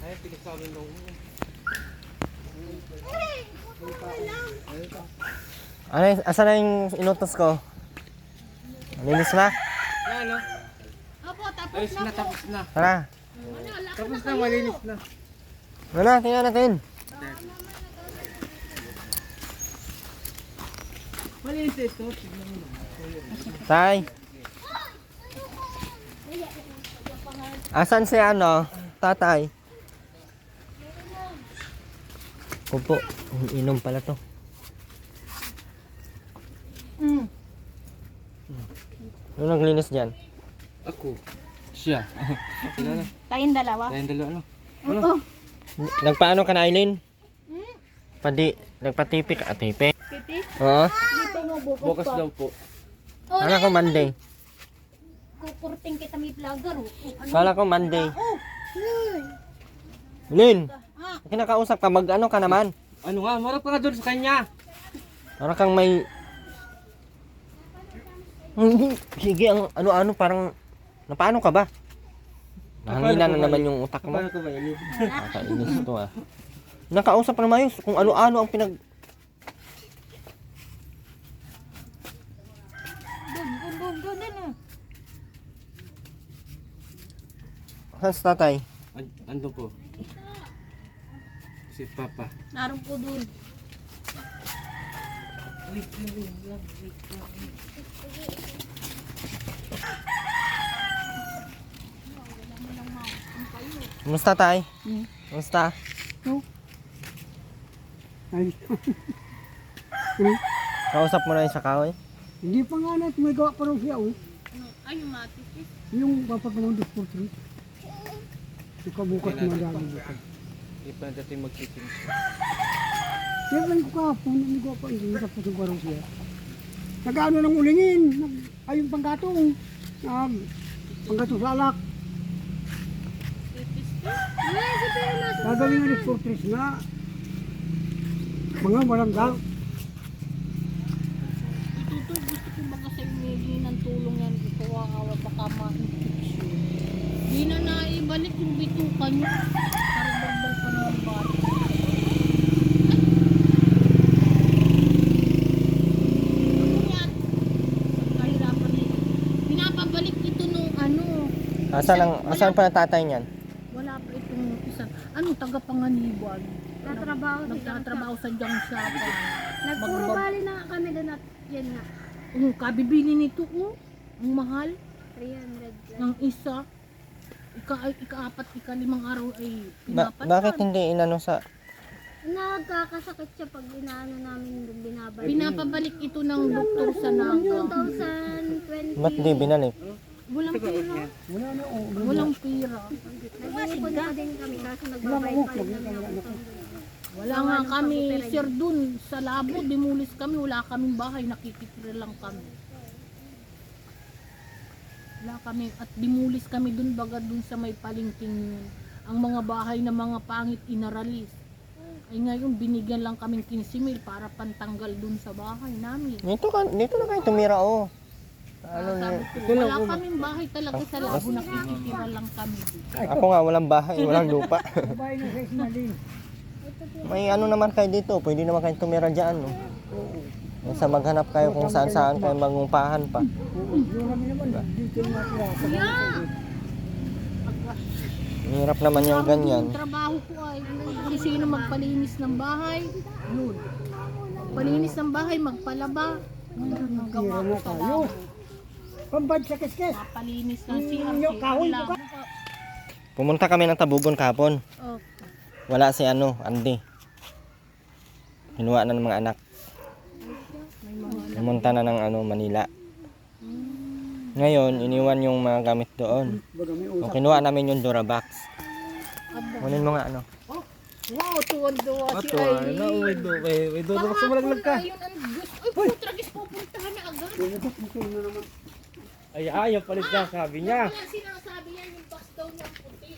Ay, pinagsabi nung. Ano, asan na yung inutos ko? Linis na? Yan, no? Opo, tapos Ayos na na, po. tapos na. Tara. Tapos na, malinis na. Ano, tingnan natin. Malinis ito. Tignan mo. Tay. Asan si ano? Tatay. Opo, inom pala to. Ano naglinis dyan? Ako. Siya. Sila na. Tayong dalawa. Tayong dalawa, ano? Oo. Nagpaano ka na, Aileen? Nagpatipik ka. Tipik? Titi, Oo. dito mo bukas Bukas pa. daw po. Oh, Kala ko Monday. kukurting kita may vlogger. Ano? Kala ko Monday. Oh, Lin, ah, kinakausap ka, mag-ano ka naman. Ano nga, marap ka nga doon sa kanya. Para kang may... Hindi, sige, ang ano-ano, parang... Napaano ka ba? Nahangina na naman yung utak mo. Paano ka ba, Eli? Nakakainis to ah. Nakausap na mayos kung ano-ano ang pinag... doon, ano? Saan si tatay? Ando po. Si Papa. Naroon po doon. Kumusta tay? Kumusta? Ay, Kausap mo na yung sakaw eh? hindi pa nga natin may gawa pa rin siya, oh. Ay, yung matipis. Yung papagamang 243. Ikaw bukas madali bukas. Hindi pa natin magtitin. Siyempre ko kahapon, hindi ko pa, hindi ka pa sa rin siya. Nag-ano ng ulingin, ayong panggatong. Panggatong sa alak. Tipis ka? Ay, si Pena. Gagawin nga ni 43 nga. Mga baranggang. Ituto, gusto ko baga sa inyo ng tulong yan. Kawawa baka ma-infection. Di na naibalik yung bitukan nyo. Parang barbal pa naman bata. Ano yan? Kahirapan nito. Pinapabalik ito nung ano. Asan pa na tatay niyan? Wala pa itong isa. Ano, taga-panganiban. Nagtatrabaho Nagtatrabaho sa junk shop. Nagpuro bali na kami doon at yan nga. Kabibili nito, ang mahal 300 ng isa. Ika-apat, ika-limang araw ay pinapatan. Bakit hindi inano sa... Nagkakasakit siya pag inaano namin doon binabalik. Pinapabalik ito ng doktor sa naga. 2020. Ba't di binalik? Walang pera. Wala na, oh. Walang pera. Nag-iipon pa din kami kaso nagbabayad pa rin kami ng utang. Wala nga kami, sir, dun sa labo, dimulis kami, wala kaming bahay, nakikitira lang kami. Wala kami, at dimulis kami dun, baga dun sa may palengking yun. Ang mga bahay na mga pangit inaralis. Ay ngayon, binigyan lang kaming 15,000 para pantanggal dun sa bahay namin. Dito na kayo tumira oh. Sabi ko, wala kaming bahay talaga sa labo, nakikitira lang kami dun. Ako nga walang bahay, walang lupa. Babae na sa Ismaling. May ano naman kayo dito, pwede naman kayo tumira dyan no. Sa maghanap kayo kung saan kayo mangupahan pa. Yung kami naman, dito yung natira. Hirap naman yung ganyan. Yung trabaho ko ay kung sino magpalinis ng bahay, yun. Magpalinis ng bahay, magpalaba. Yun ang gawa ko sa labo. Pambad sa kiskes. Papalinis ng CR. Yung kahoy wala. ko Pumunta kami ng Tabugon kahapon. Oh, Wala si Andy. Hinuha na ng mga anak. Pumunta na ng Manila. Ngayon, iniwan yung mga gamit doon. baga may O, kinuha namin yung Durabox. Kunin mo nga wow, tuwan-tuwa si Ato, Aileen. ano, may dodo ka sa malaglag ka. Ayun ang gusto. Ay, putragis, pupuntahan na agad. Ay, ayaw palit ka, sabi niya. Wala sinasabi yan yung box daw ng puti.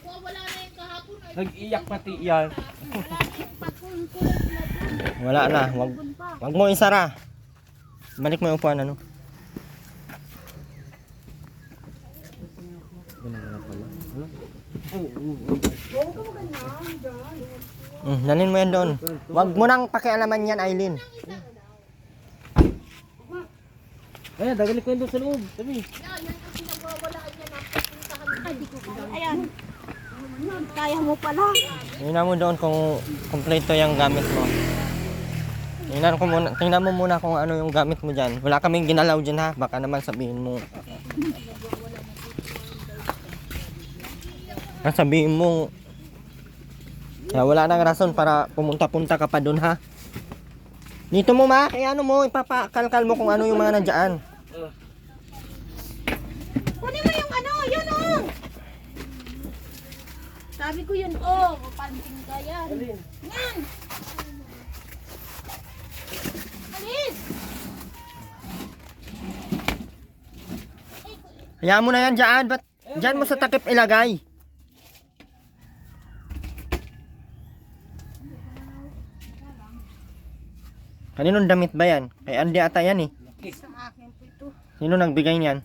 Wala na yung kahapon. Ay, Nag-iyak pati yan. wala na yung patulkulay na doon. Wala na. Wag mo isara. Balik mo yung upuan Dalhin mo yan doon. Huwag mo nang pakialaman yan, Aileen. Ayan, dagali ko yun doon sa loob. Sabi. Ayan. Kaya mo pala. Tingnan mo doon kung kompleto yung gamit mo. Tingnan mo muna kung ano yung gamit mo dyan. Wala kaming ginalaw dyan ha. Baka naman sabihin mo. Sabihin mo. Kaya wala nang rason para pumunta-punta ka pa doon ha. Dito mo ma, kaya ano mo, ipapakalkal mo kung ano yung mga nandyan. Kunin mo yung ano, yun oh. Sabi ko yun oh, panting ka yan. Yan. Alis. Hayaan mo na yan dyan. Ba't dyan mo sa takip ilagay? Kaninong damit ba yan? Kay Andy ata yan eh. Sa akin po ito. Sino nagbigay niyan?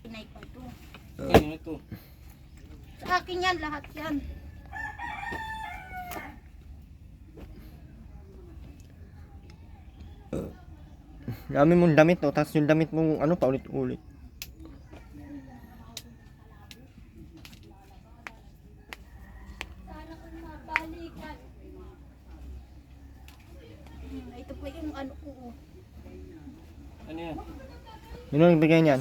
Pinay pa ito. Ayun ito. Sa akin yan, lahat yan. Dami mong damit o, tapos yung damit mong ano paulit-ulit. Sana kung mabalikan. Ito pa yung ano ko. Ano yan? Sino nagbigay niyan?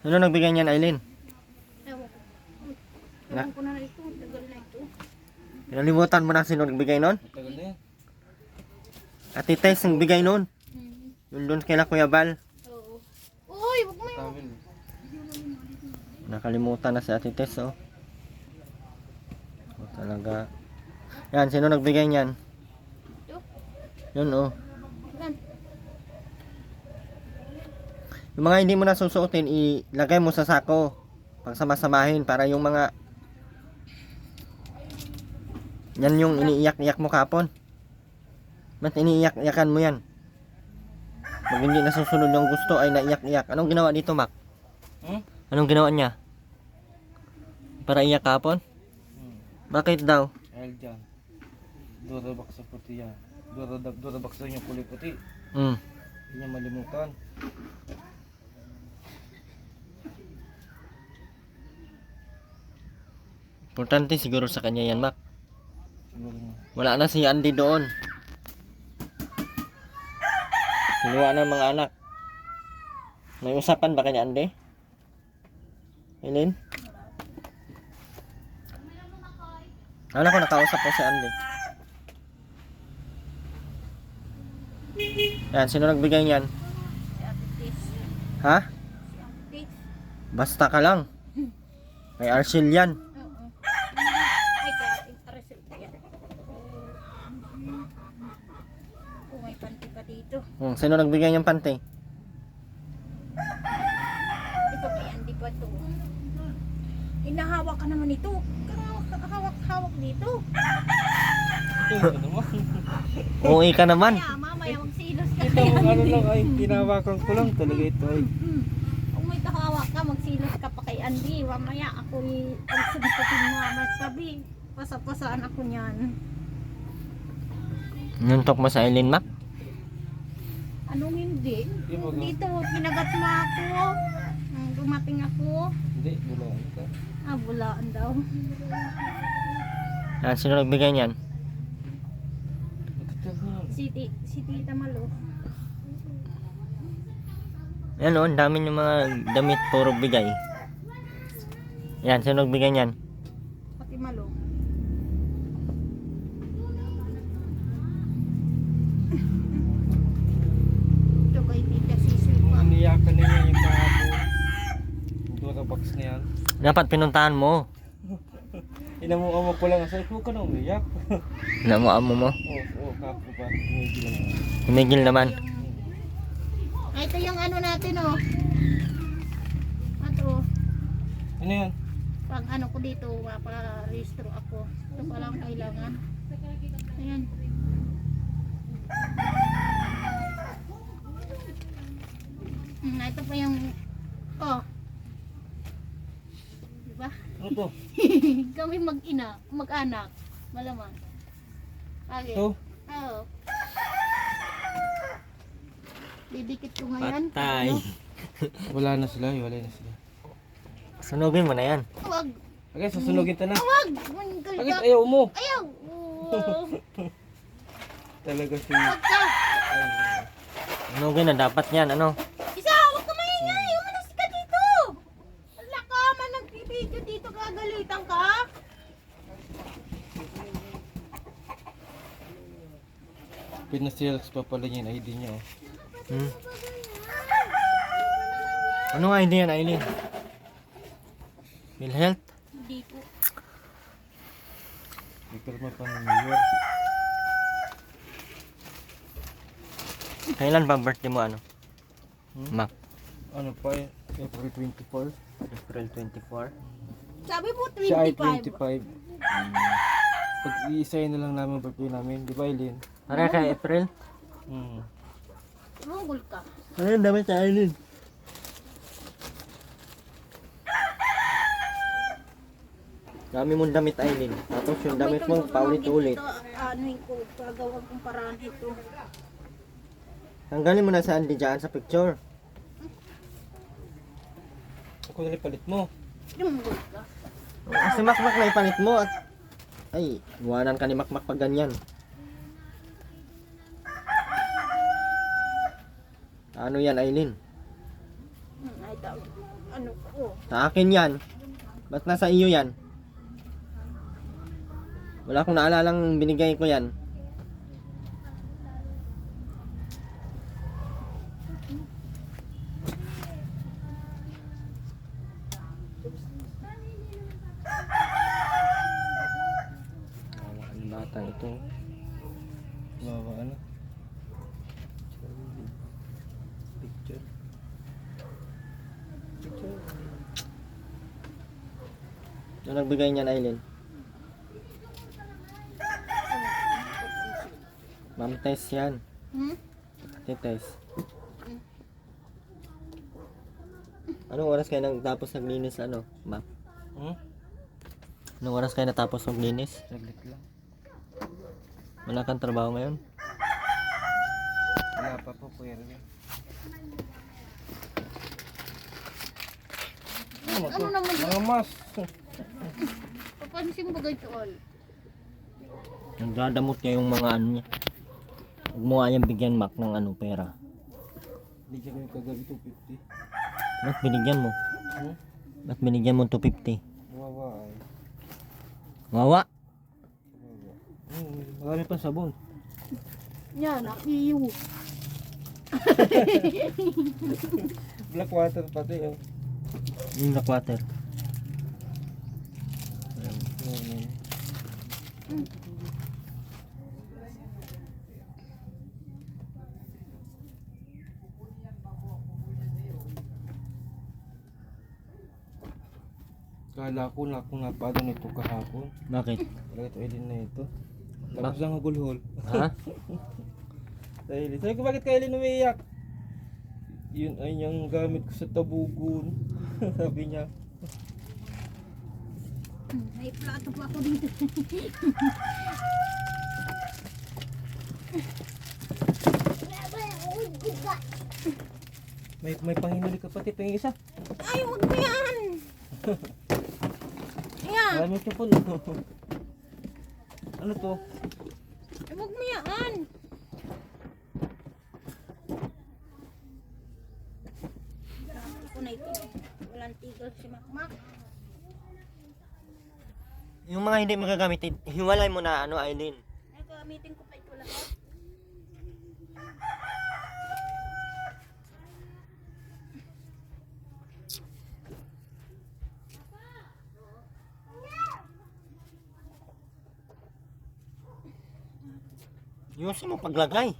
Sino nagbigay niyan, Aileen? Ewan ko. Na? Ewan ko na ito. Tagal na ito. Pinalimutan mo na sino nagbigay nun? Matagal na yan. Ate Tess nagbigay nun. Yun doon kay Kuya Bal. Oo. Uy, wag mo yung... Tawin. Nakalimutan na si Ate Tess oh. Oh talaga. Yan, sino nagbigay niyan? Ito. Yun oh. Yan. Yung mga hindi mo na susuotin, ilagay mo sa sako. Pagsama-samahin para yung mga... Yan yung iniiyak-iyak mo kapon. Ba't iniiyak-iyakan mo yan? Pag hindi nasusunod yung gusto ay naiyak-iyak. Anong ginawa dito, Mac? Anong ginawa niya? Para iyak kapon? Bakit daw? Dahil dyan. Durabak sa puti yan. Durabak sa yung kulay puti. Hindi niya malimutan. Importante siguro sa kanya yan, Mac. Siguro nga. Wala na si Andy doon. Kinuha ng mga anak. May usapan ba kay Andy? Eileen? Alam ko nakausap ko si Andy. Yan, sino nagbigay niyan? Si Ate Tis. Ha? Si Ate Tis. Basta ka lang. Kay Arcel yan. Oo. Ay, kaya ating Aracel pa yan. Oh, may panty pa dito. Sino nagbigay niyang pante? Ito kay Andy pa ito. Inahawak ka naman ito. Hawak dito. Ito ito naman. Uwi ka naman. Kaya mamaya magsilos ka Ito kay ano Andy. lang ay tinawakan ko lang talaga ito ay. Kung may kahawak ka, magsilos ka pa kay Andy. Mamaya ako'y pagsuntukin mo ang tabi. Pasapasaan ako niyan. Nuntok mo sa Eileen, Mac? Anong hindi? Di ba, Dito, pinagat mo ako. Dumating ako. Hindi, bulaan ka. Ah, bulaan daw. Yan, sino nagbigay niyan? Ito yan. Si Tita Malo. Yan o, ang dami yung mga damit puro bigay. Yan, sino nagbigay niyan? Pati Malo. Ito kay Tita Sisil pa. Iniyakan na niya yung kahapon. Durabak na yan. Dapat pinuntahan mo. Inamuha ko lang. Sabi ko ka na umiyak. Namuamo mo. Oo, kapo pa. Tumigil lang. Humigil naman. Ay, ito yung ano natin, oh. Ato, Ano yan? pag ano ko dito, mapa-restro ako. Ito pa lang kailangan. Ayan. Ito pa yung, oh. Ano to? Kami mag-ina, mag-anak. Malamang. Okay. Ito? Oo. Didikit ko ngayon. Patay. Wala na sila, wala na sila. Sunugin mo na yan. Wag. Okay, susunugin ta na. Wag. Bakit ayaw mo? Ayaw. Talaga si... Wag ka. Sunugin na dapat yan, ano? Isa, wag ka maingay. Umalas ka dito. Wala ka man nagbibideo dito. Gagalitan ka. Pinasales pa pala niya yung ID niya. Oh. Hmm? Anong ID yan, Aileen? PhilHealth? Hindi po. Ipirma pa ng mayor. Kailan ba birthday mo, ano? Mac? Ano pa eh? April 24. April 24. Sabi mo Siya ay 25. 25. Pag iisay na lang namin birthday namin. Di ba, Eileen? Para kay April? Runggol ka. Ayun, damit sa Aileen. Dami mong damit, Aileen. Tapos yung damit mo, paulit-ulit. Anuhin ko, gagawin kong paraan ito. Tanggalin mo na saan di dyan sa picture. Ako na palit mo. Runggol ka. Si Makmak na ipalit mo at... Ay, iwanan ka ni Makmak pag ganyan. Ano yan, Aileen? Ay, ano ko. Sa akin yan. Ba't nasa iyo yan? Wala akong naalalang binigay ko yan. Ang batang ito. Bawa ano? Picture. Ano nagbigay niyan, Aileen? Ma'am Tess yan. Hmm? Ate Tess. Anong oras kayo natapos naglinis, ano, ma'am? Anong oras kayo natapos maglinis? Saglit lang. Wala kang trabaho ngayon? Wala pa po, Kuya Erwin. Ano naman Mga mas. papansin mo ganito all? Nagdadamot niya yung mga ano niya. Huwag mo nga yung bigyan, Mac, ng ano, pera. Bigyan ko yung kagabi 250. Ba't binigyan mo? Ba't binigyan mo 250? Wawa ay. Wawa! Marami pang sabon. Yan, akiyo. Black water pati oh. Yung black water. Kala ko na ako nga pa nito kahapon. Bakit? Talaga ito Eileen na ito. Tapos lang nagulhol. Ha? Dahil sabi ko bakit kay Eileen umiiyak? Yun ay yung gamit ko sa tabugon. Sabi niya. May plato pa ako dito. May panginuli ka pati pang isa. Ay, huwag mo yan. Ayan. Marami ka po. Ano to? Ay, huwag mo yan. Ako na ito. Walang tigil si Makmak. Yung mga hindi magagamit, hiwalay mo na, ano, Aileen. Ay, gamitin ko pa ito lahat. Yusin mo paglagay.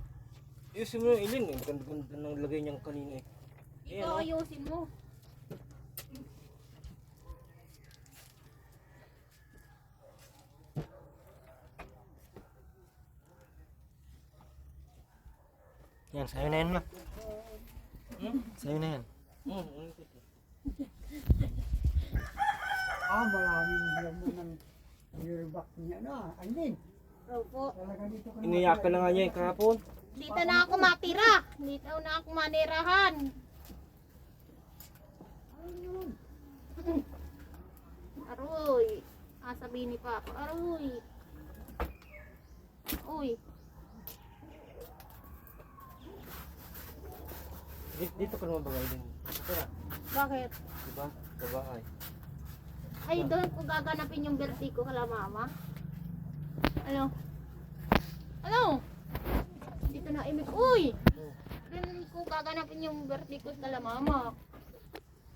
Ayusin mo yung Eileen. Ang ganda ng lagay niyang kanina eh. Ikaw ayusin mo. Yan, sa'yo na yan, Mac. Sa'yo na yan. Ano ito? Ah, wala Aileen, Opo. talaga dito ka Iniyak ka na nga niya kahapon. Dito na ako matira. Dito na ako manirahan. Aroy. Sabihin ni Papa. Aroy. Uy. Dito ka naman bagay din. Tara, Bakit? diba? Sa bahay. Ay, doon ko gaganapin yung birthday ko kala mama. Ano? Ano? Dito na imig. Uy! Doon ko gaganapin yung birthday ko kala mama.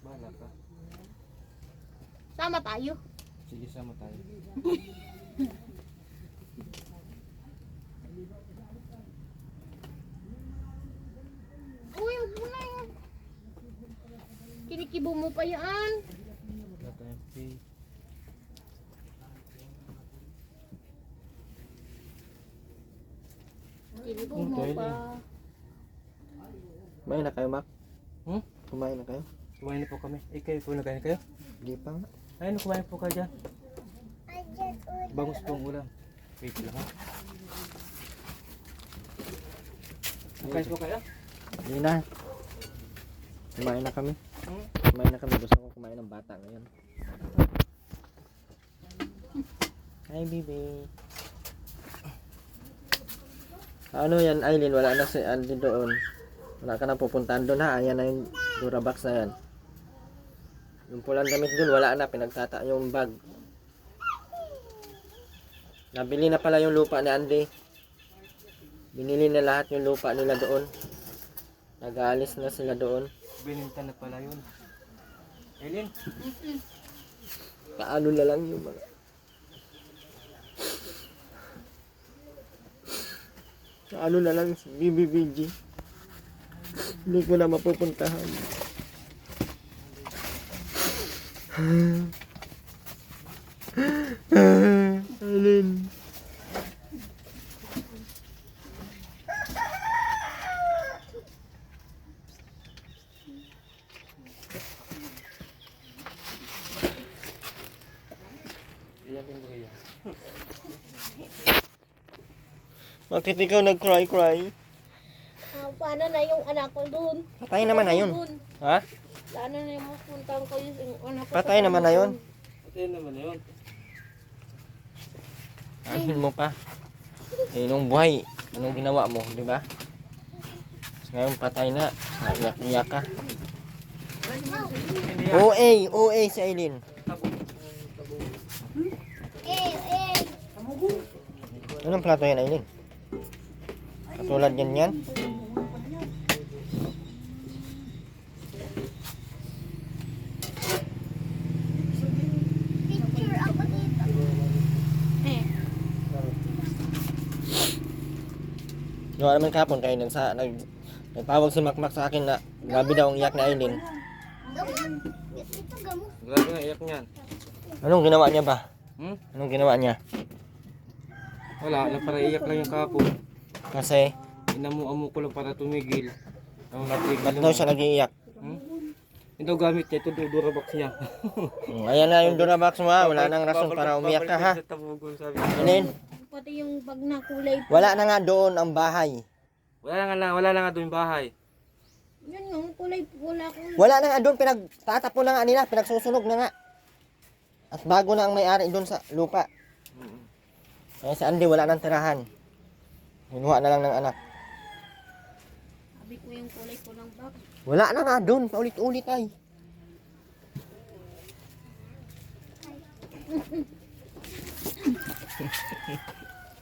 Bahala ka. Sama tayo. Sige, sama tayo. Uy, huwag mo na yun. Kinikibo mo pa yan. Wala tayong pay. Kinikibo mo pa. Kumain na kayo, Mac? Hmm? Kumain na kayo? Kumain na po kami. Kayo po nagkain kayo? Hindi pa nga. Ayun, kumain po kayo dyan. Bangus pong ulam. Wait lang ha. Nagkain po kayo? Hindi na. Kumain na kami. Hmm? Kumain na kami. Gusto ko kumain ng bata ngayon. Hi, baby. Ano yan, Aileen? Wala na si Andy doon. Wala ka na pupuntahan doon ha. Ayan na yung Durabox na yan. Yung pulang damit doon, wala na. Pinagtata yung bag. Nabili na pala yung lupa ni Andy. Binili na lahat yung lupa nila doon. Nag-aalis na sila doon. Bininta na pala yun. Eileen? Paano na lang yung mga... Paano na lang si BBBG. Hindi ko na mapupuntahan. Alin? Iyakin mo kayo. Bakit ikaw nag-cry-cry? Paano na yung anak ko dun? Patay naman na yun. Dun. Ha? Paano na yung mapuntang ko yung anak ko? Patay naman na yun. Patayin naman na yun. Ahin mo pa. Eh, nung buhay, anong ginawa mo, di ba? Ngayon patay na. Iyak-iyak ka. OA si Aileen. Anong plato yan, Aileen? Katulad yan. Eh, Gawa naman kahapon kayo nagtawag si Makmak sa akin na grabe daw ang iyak ni Aileen. Grabe nga, iyak niyan. Anong ginawa niya ba? Hmm? Anong ginawa niya? Wala, para iyak lang yung kahapon. Kasi, Inamu-amu ko lang para tumigil. Ang natigil ba't daw siya nag-iiyak? Hmm? Ito gamit niya, ito Durabox niya. Ayan na yung Durabox mo ha. Wala nang rason para umiyak ka ha. Sa tabugon, sabi. Aileen, pati yung bag na kulay. wala na nga doon ang bahay. Wala na nga doon yung bahay. Yun yung kulay pula ko. Wala na nga doon, pinagtatapon na nga nila, pinagsusunog na nga. At bago na ang may-ari doon sa lupa. Kaya si Andy wala nang tirahan. Hinuha na lang ng anak. Sabi ko yung kulay pulang bag. Wala na nga doon, paulit-ulit ay.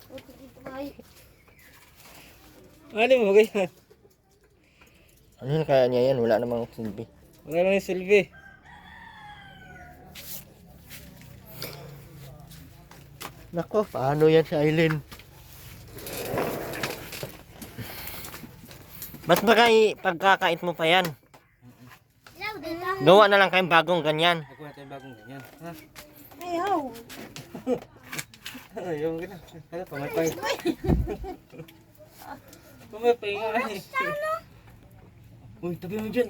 Oto dito ay. Ano mo ganyan? Ano yun kaya niya yan? Wala namang silbi. Wala lang yung silbi. Nako, paano yan si Aileen? Ba't ba pagkakait mo pa yan? Gawa na lang kayong bagong ganyan. Ako na tayong bagong ganyan. Ha? Ayaw. Yung ganyan. Ano, pamaypay. Pamaypay nga eh. Uy, tabi mo dyan.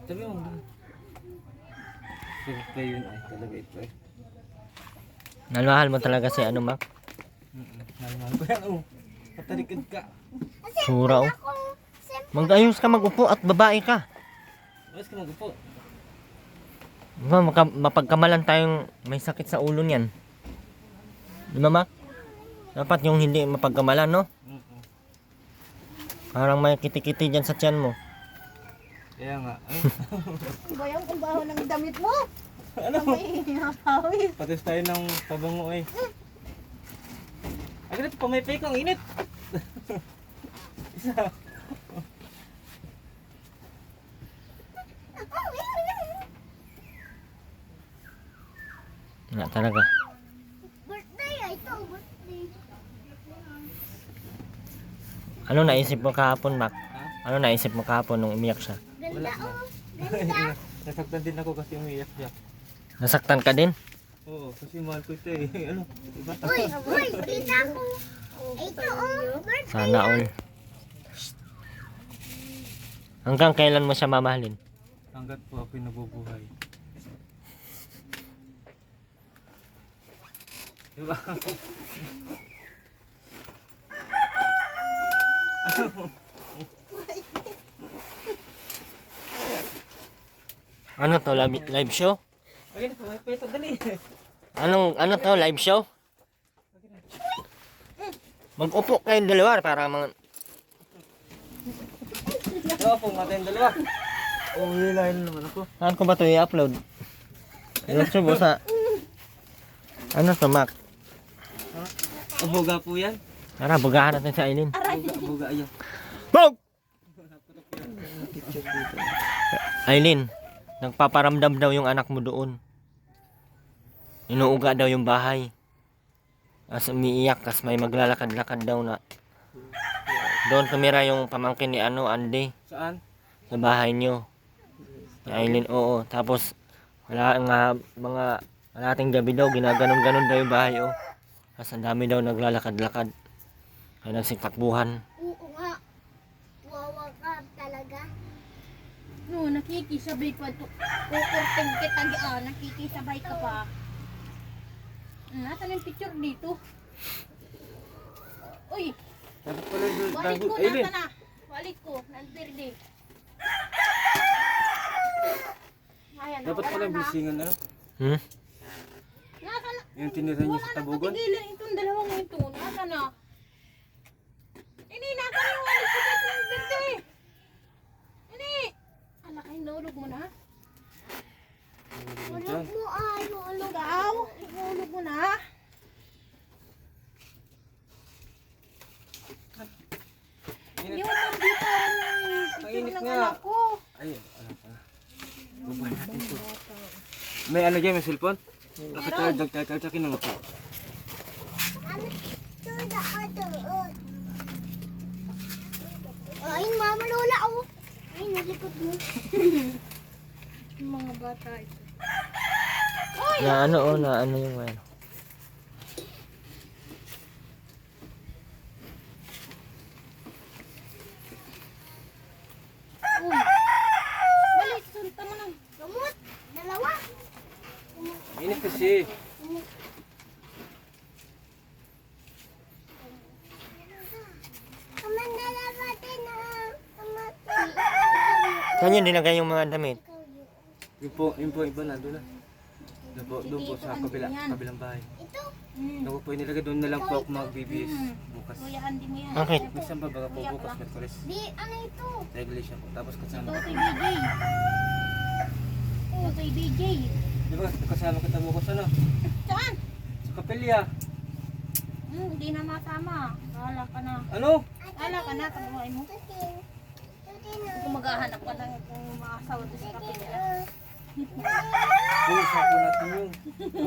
Tabi mo. Tabi pa yun ay talaga ito eh. Nalmahal mo talaga si ano, Mac? Normal ko yan, oh. Patalikid ka. Sura, oh. Mag-ayos ka mag-upo at babae ka. Mas ka mag-upo. Diba, mapagkamalan tayong may sakit sa ulo niyan. Di ba, Mac? Dapat yung hindi mapagkamalan, no? Parang may kiti-kiti dyan sa tiyan mo. Kaya nga. Ay, Bayang kung baho ng damit mo. ano? May napawis. Patis tayo ng pabango eh. Ay, ganito, pamaypay ko, ang init. Isa. Nga talaga. Birthday, ito, birthday. Ano naisip mo kahapon, Mac? Ha? Ano naisip mo kahapon nung umiyak siya? Wala na. Nasaktan din ako kasi umiyak siya. Nasaktan ka din? Oo, kasi mahal ko ito eh. Ano? Diba? Uy, kita ko. Ito, birthday. Sana all. Hanggang kailan mo siya mamahalin? Hanggat po ako'y nabubuhay. Diba? Ano to? Live show? Ay, ganito, pamaypay ito, dali. Ano to? Live show? Mag-upo kayong dalawa para mga... Diba po, matayin dalawa. Oo, hilahin naman ako. Saan ko ba ito i-upload? YouTube o sa... Ano to, Mac? Abuga po yan. Tara, bugahan natin si Aileen. Abuga, ayan. Bog! Aileen, nagpaparamdam daw yung anak mo doon. Inuuga daw yung bahay. As umiiyak, kas may maglalakad-lakad daw na. Doon tumira yung pamangkin ni Andy, Saan? sa bahay nyo. Si Aileen, oo. Tapos, wala nga, mga kalating gabi daw, ginaganon-ganon daw yung bahay, oh. Kas ang dami daw naglalakad-lakad. Kaya nagsitakbuhan. Oo nga. Wawa ka talaga. No, nakikisabay pa to. Kukurting kita, nakikisabay ka pa. Nasaan yung picture dito? Uy, Dapat pala doon. wallet ko, Aileen. nasa na? Wallet ko, nag-birthday. Ayan, Dapat pala bisingan ano? Hmm? Nasa na? Yung tinira niyo sa Wala tabugon? nagpatigilan itong dalawang ito. Nasa na? Ini, nasa na yung wallet ko dito ng birthday? Ini! Ala, ay, naulog mo na? Diyan. mo ulog. Ikaw? Naulog mo na? Hindi mo lang dito ang Ang picture init ng nga. anak ko. Ay, ano pala. Bubay natin ito. May ano dyan, may cellphone? Nakatawag, nagtatakin na nga po. Ay, mama lola, oh. Ay, nalikot mo. Yung mga bata ito. Na ano, oh, na ano yung ano. Uy! Balik, sunta mo na. Gamot, dalawa. Init kasi. Kaman dalawa din na. Saan yun nilagay yung mga damit? Yung po, iba na, doon na. Doon po sa kabilang bahay. Ito, Doon po nilagay, doon na lang po ako magbibis bukas. Kuya Andy mo yan. Bakit? Minsan ba baga po bukas, Merkulis. di, ano ito? Sa iglesia po. Tapos kasama Ito ka. kay DJ. Ito kay DJ. Di ba, kasama kita bukas ano? Saan? Sa kapilya. Hindi na masama. Bahala ka na. Ano? Bahala ka na. Tabuhay mo. Kung maghahanap ka ng kung makasawa doon sa kapila. Yung usapo natin yun.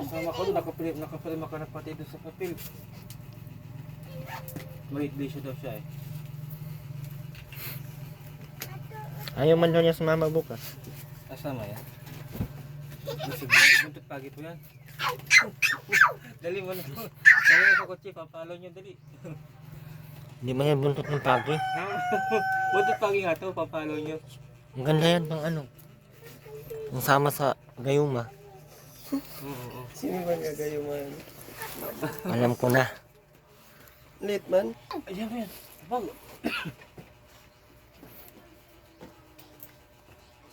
Kasama ko doon, nakapilima ka na pati doon sa kapil. May iglesia daw siya eh. Ayaw man daw niya sumama bukas. Kasama yan. Sige, buntot pagi po yan. Dali mo na. Dali mo sa kotse, papalo nyo, dali. Hindi man yan buntot ng pagi. Buntot pagi nga to, papalo nyo. Ang ganda yan pang ano. Ang sama sa gayuma. Oo. Sino ba nga gayuma? Alam ko na. Late man. Ayan, ayan. Bago.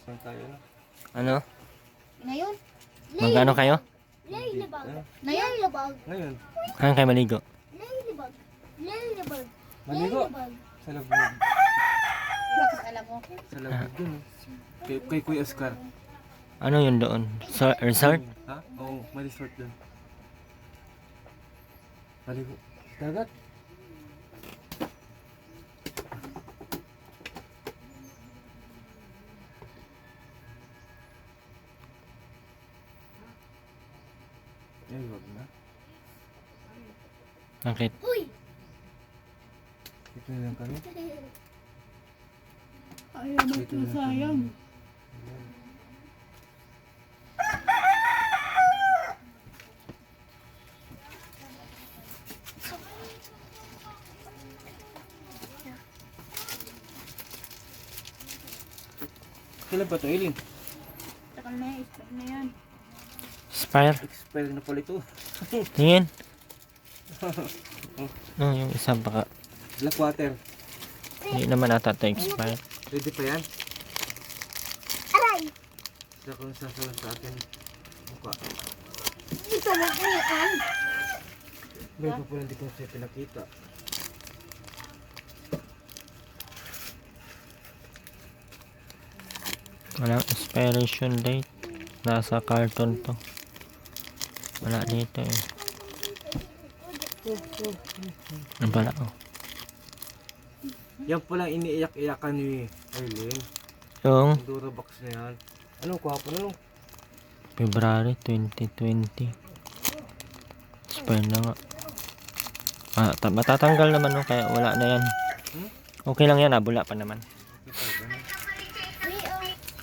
Saan tayo na? Ano? Ngayon? Magano kayo? Laylabag. Laylabag. Ngayon. Kaya kayo maligo? Laylabag. Laylabag. Maligo. Laylabag. Sa labog. Bakit alam mo? Sa labog dun. Kay Kuya Oscar. Ano yun doon? Resort? Ha? Oo, may resort dun. Maligo. Dagat. Ay, wag na. Bakit? Uy! Dito na lang kami. Ayaw mo sayang. Kailan ba ito, Eileen? Takal na yan, stop na yan. Spire? Expire na pala ito. Tingin? No, yung isa baka. Blackwater. Hindi naman ata ito expire. Pwede pa yan? Aray! Saka kung sasalan sa akin. Mukha. Dito mo kaya Meron pa pala hindi ko siya pinakita. Walang expiration date. Nasa carton to. Wala dito eh. Ano pala oh. Yan palang iniiyak-iyakan ni Eileen. Yung Ang Durabox na yan. Anong kuhapo na nung? February 2020. Expire na nga. Matatanggal naman no, kaya wala na yan. Okay lang yan, bula pa naman.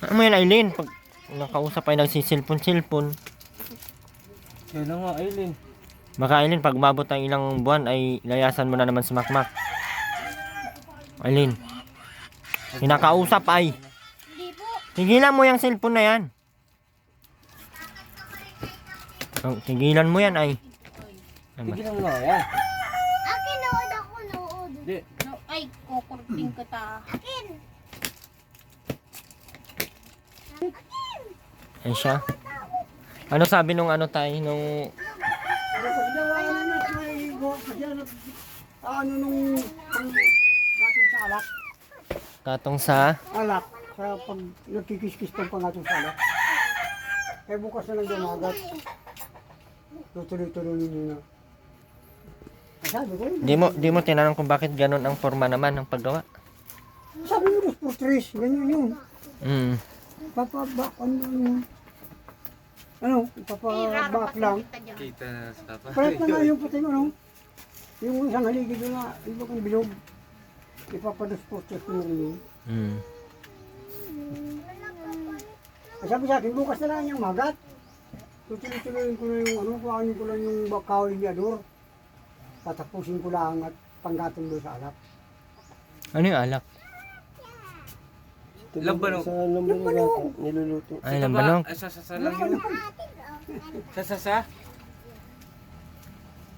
Ano mo yan, Eileen? Pag nakausap ay nagsisilpon-silpon. Kaya na nga, Eileen. Baka Eileen, pag umabot ng ilang buwan ay layasan mo na naman si Makmak. Eileen, kinakausap ay. Hindi po. Tigilan mo yung cellphone na yan. Oh, tigilan mo yan ay. Tigilan mo na yan. Akin nood ako, nood. Hindi. No, ay, kukurting ka ta. Akin! Ay siya. Ano sabi nung ano tayo nung Ano nung natin sa alak? katong sa Alak. Sa pag nagkikis-kis ng pangatong sa alak. Eh bukas na lang dumagat. Tutuloy-tuloy ninyo na. Sabi ko yun. di mo tinanong kung bakit ganun ang forma naman ng paggawa. Sabi mo, 2 por 3. Ganyan yun. Mm. Papabak, ano, papabak lang. Kita na sa tapa. Palit na nga yung puting ano. Yung isang haligi doon na, iba kong bilog. Ipapados-postos mo rin yun. Mm. Sabi sa akin, bukas na lang yung magat. Tutuloy-tuloyin ko na yung ano, kuhanin ko lang yung kahoy ni Ador. Tatapusin ko lang at panggatong doon sa alak. Ano yung alak? Lambanog. Sa lambanog. Niluluto. Ay, lambanog. Ay, sasa lang yun. Sasa?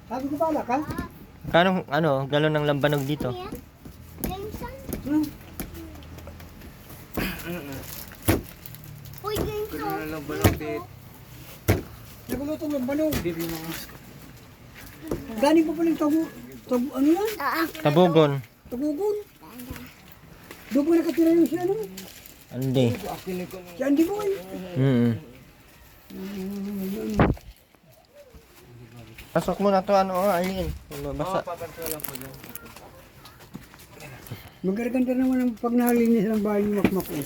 Sabi ko ba alak ha? Kano ano, galon ng lambanog dito? Hmm. Uy, game Kaya na lang ba lang, Tit? Naguluto ng lambanog. Baby mo. Galing pa pala yung ano yan? Tabugon. Tagugon. Doon po nakatira yung si ano? Andi. Si Andy Boy. Mm. Pasok mo na to ano, Eileen. Basa. Papanto lang po dyan. Magaganda naman ang pag nalinis ng bahay ng makmak ko.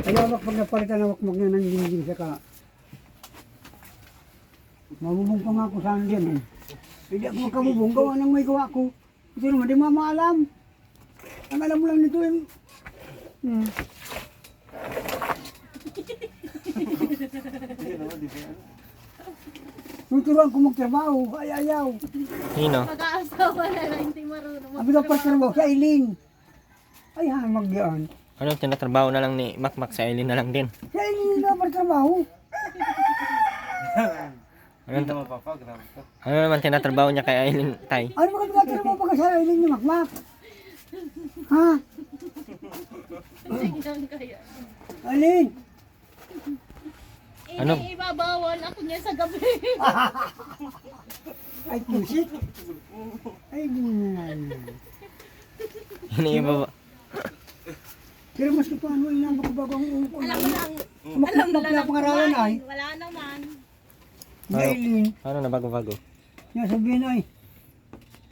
Kaya pag napalitan ng makmak na ng dingding saka mabubong pa nga ako saan dyan eh. Hindi ako makabubong, gawa ng may gawa ko. Ito naman, di mamaalam. Ang alam mo lang nito yung... Tuturuan ko magtrabaho, ay ayaw. Sino? Mag-aasawa na lang, hindi marunong. Sabi ko pa trabaho si Aileen. Ay hamag yan. Ano, tinatrabaho na lang ni Makmak sa Eileen na lang din. Si Aileen na pa trabaho. Hindi naman papa, grabe ka. Ano naman tinatrabaho niya kay Aileen, tay? Ano ba ka mo pag sa ilin ni Makmak? Ha? Tingnan kaya. Alin? Eh, Ano? ibabawal ako niya sa gabi. Ay, pusit. Ay, ganyan. Iniiba ba? Pero mas pa ano, inang makabagong uko. Alam mo lang. Makapag na pangaralan ay. Wala naman. Nailin. Paano na bago-bago? Yan sabihin ay.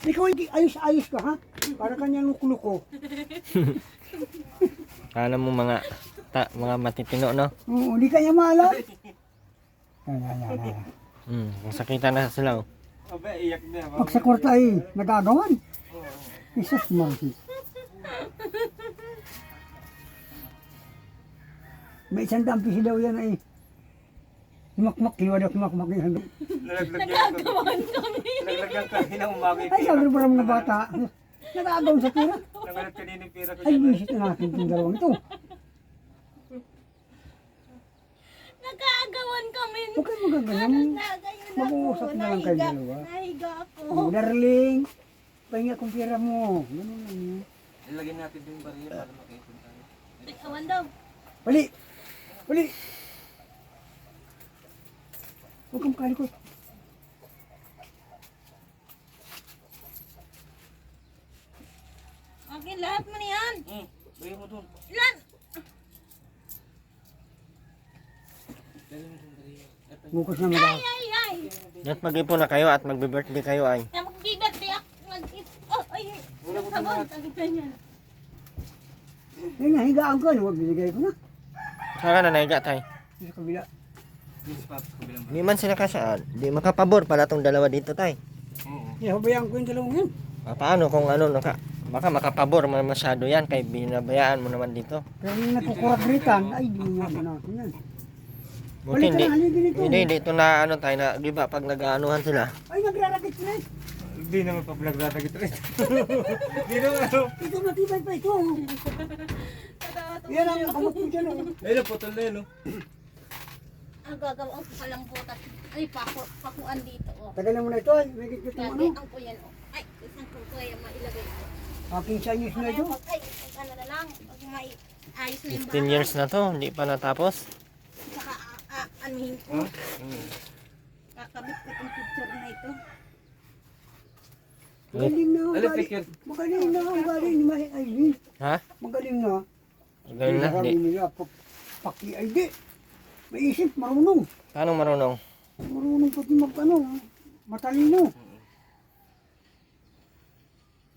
Ikaw hindi ayos-ayos ka ha? Para kanya luko-luko. Kala mo mga matitino, no? Oo, hindi kanya maalam. Yan. Kung sakitan na sila, oh. Abe, iyak na. Pag sa kwarta ay nagagawan. Jesus Marcis. May isang dampi daw yan ay. Makmak, kinuha daw makmak yan. Nagagawan kami. Nalagyan kami ng umaga yung Ay, pira. sabi ba mga bata? Nagagawan sa pira. Nangalat kanina yung pira ko. Ay, visit na natin itong dalawang ito. Nagagawan kami. Huwag kayo magaganyan. Nagayon Mag-uusap na lang kayo dalawa. Nahiga ako. Oh, darling, pahinga kong pira mo. Ganun lang yun. Ilagyan natin yung bariya para makaipon tayo. Awan daw. Pali! Pali! Huwag kang kalikot. Akin lahat mo niyan. Bigyan mo dun. Ilan? Dali mo dun bariya. Bukas na mga. Ay. At mag-ipon na kayo at magbe-birthday kayo ay. Na mag-birthday ako. Oh, ay. Sabon. Sagitan niya. Yan nga, higaan ko. Huwag binigay ko na. Saan ka na nahiga, tay? Sa kabila. Dun sa paps ko bilang Hindi man sila kasya. Di makapabor pala tong dalawa dito, tay. Oo. Habayaan ko yung dalawang yan. Paano kung ano, baka makapabor man masyado yan kay binabayaan mo naman dito. Pero yung nagkukuragritan, ay di nga ba natin yan. Buti Balik ka hindi. na, haligi dito. Hindi, dito na ano tayo na, di ba, pag nag-aanuhan sila. Ay, nagrarakit na eh. Hindi naman pa pinagdadagit rin. Hindi naman ano. Ito matibay pa ito. Yan ang nakamot mo dyan. Ayun, putol na yun. Ang gagawin ko palang butas. Ay, pakuan dito. Oh. Tagal na mo na ito ay. May kikit mo ano. Lagi ang ko yan. Oh. Ay, isang ko kaya mailagay ko. Aking sanyos na ito. Ay, ano na lang. Pag may ayos na yung 15 years na to, hindi pa natapos. Saka anuhin ko. Kakabit ko itong picture na ito. Magaling na ang Alin, galing. picture? Magaling na ang galing ni Mahi Aileen. Ha? Magaling na. Ganun na, Marami hindi. nila. Paki ay di. May isip, marunong. Paano marunong? Marunong pati ano, matalino.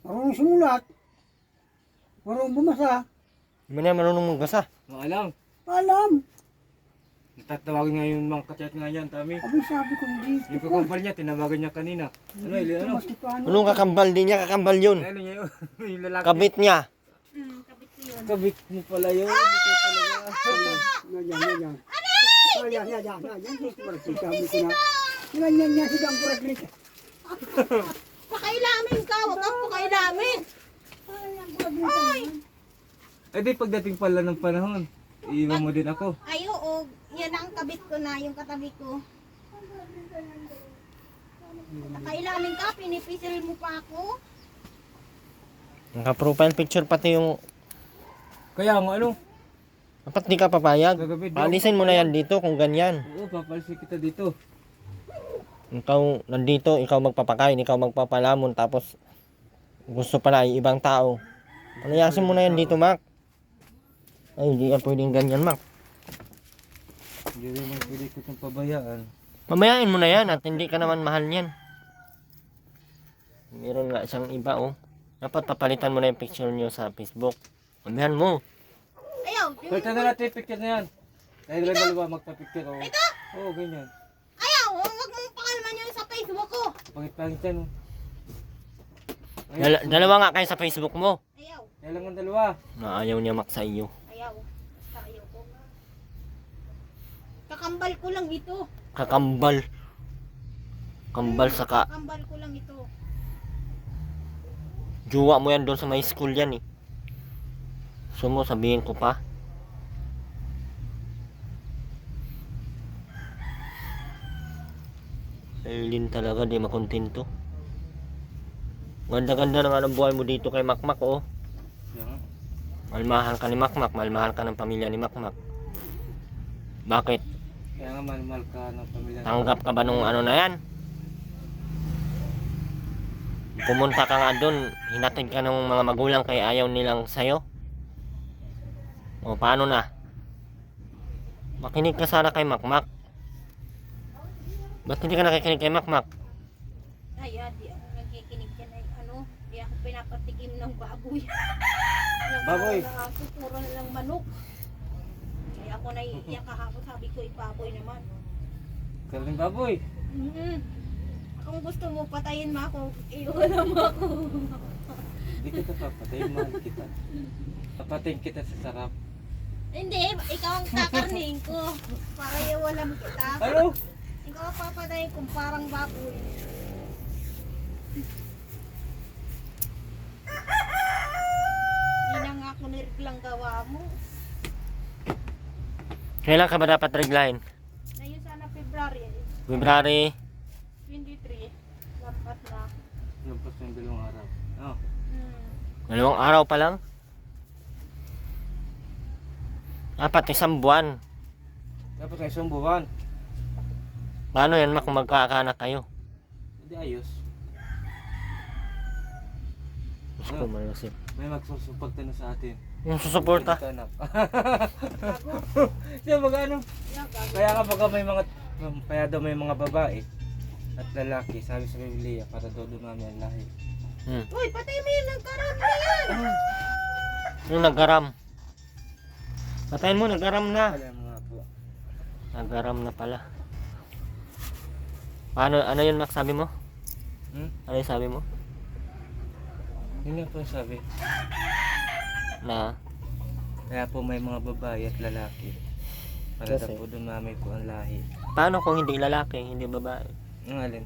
Marunong sumulat. Marunong bumasa. Hindi mo na marunong magbasa. Mga alam. Alam. Tatawagin nga yung mga kachat nga yan, Tami. Abi sabi ko hindi. Yung kakampal niya, tinawagan niya kanina. Ano, ano? Anong kakambal? Di niya kakambal yun. Ano niya yun? Yung lalaki. Kabit niya. Kabit ko yun. Kabit mo pala yun. Hindi ko talaga. Yan. Sabi ko na. Yan, sigang kuraglit. Pakailamin ka, wag kang pakailamin. Ay! Eh di pagdating pala ng panahon, iiwan mo din ako. Ay, oo. Yan ang kabit ko na, yung katabi ko. Pakailamin ka, pinipisil mo pa ako. Naka-profile picture pati yung... Kaya nga ano, Dapat di ka papayag. Gagawin, di Paalisin mo na yan dito kung ganyan. oo, papalsi kita dito. Ikaw nandito, ikaw magpapakain, ikaw magpapalamon, tapos gusto pala ay ibang tao. Palayasin mo na yan dito, Mac. Ay, hindi ka pwedeng ganyan, Mac. Hindi naman pwede ko itong pabayaan. Mamayain mo na yan at hindi ka naman mahal niyan. Meron nga isang iba, oh. Dapat papalitan mo na yung picture niyo sa Facebook. Mamayain mo. Ayaw, Pwede na natin yung picture na yan. Dahil dalawa magpa-picture, oo. Oo, ganyan. ayaw, wag mong pakalman yun sa Facebook ko. Pangit-pangit yan, oh. Dalawa nga kayo sa Facebook mo. Ayaw, Kailangan dalawa. Na ayaw niya, Mac, sa iyo. ayaw. Basta ayaw ko. Kakambal ko lang ito. Kakambal. Kambal saka Kakambal ko lang ito. juwa mo yan doon sa may school yan, eh. So mo, sabihin ko pa. Aileen talaga, di makontento. Ganda-ganda na nga ng buhay mo dito kay Makmak, oh. Yan. Malmahal ka ni Makmak, malmahal ka ng pamilya ni Makmak. Bakit? Kaya nga mahal ka ng pamilya. Tanggap ka ba nung ano na yan? Pumunta ka nga doon, hinatid ka ng mga magulang kay ayaw nilang sayo. O paano na? Makinig ka sana kay Makmak. Ba't hindi ka nakikinig kay Makmak? Ay, di ako nakikinig dyan. Ay, di ako pinapatikim ng baboy. Baboy? Ako, puro na lang manok. Ay, ako naiiyak kahapon. Sabi ko, baboy naman. Kaling baboy. Kung gusto mo patayin mo ako, iulam mo ako. Hindi kita papatayin, mahal kita. Papatayin kita sa sarap. Hindi, ikaw ang kakarning ko. Para iulam kita. Ano? Ikaw ang papatayin kung parang baboy. Hindi na nga ako niriglang gawa mo. Kailan ka ba dapat regline? Ngayon sana February February 23. Lampas na. Lumpas yung 2 araw. Oh. 2 araw pa lang? 1 buwan. Dapat ng 1 buwan. Paano yan kung magkakaanak kayo? Hindi ayos. Gusto ko malusip. May magsusuporta na sa atin. Yung susuporta. Ito, anak. Siya ano? Kaya nga baka may mga kaya daw may mga babae at lalaki, sabi sa Biblia, para daw dumami ang lahi. Uy, patay mo yung nagkaroon na yan! Yung naggaram. Patayin mo, naggaram na. Alam mo nga po. Naggaram na pala. Paano, ano yun Mac sabi mo? Ano yung sabi mo? Yun nga po ang sabi. Na Kaya po may mga babae at lalaki. Para daw Kasi? po dumami po ang lahi. paano kung hindi lalaki, hindi babae? Ang alin?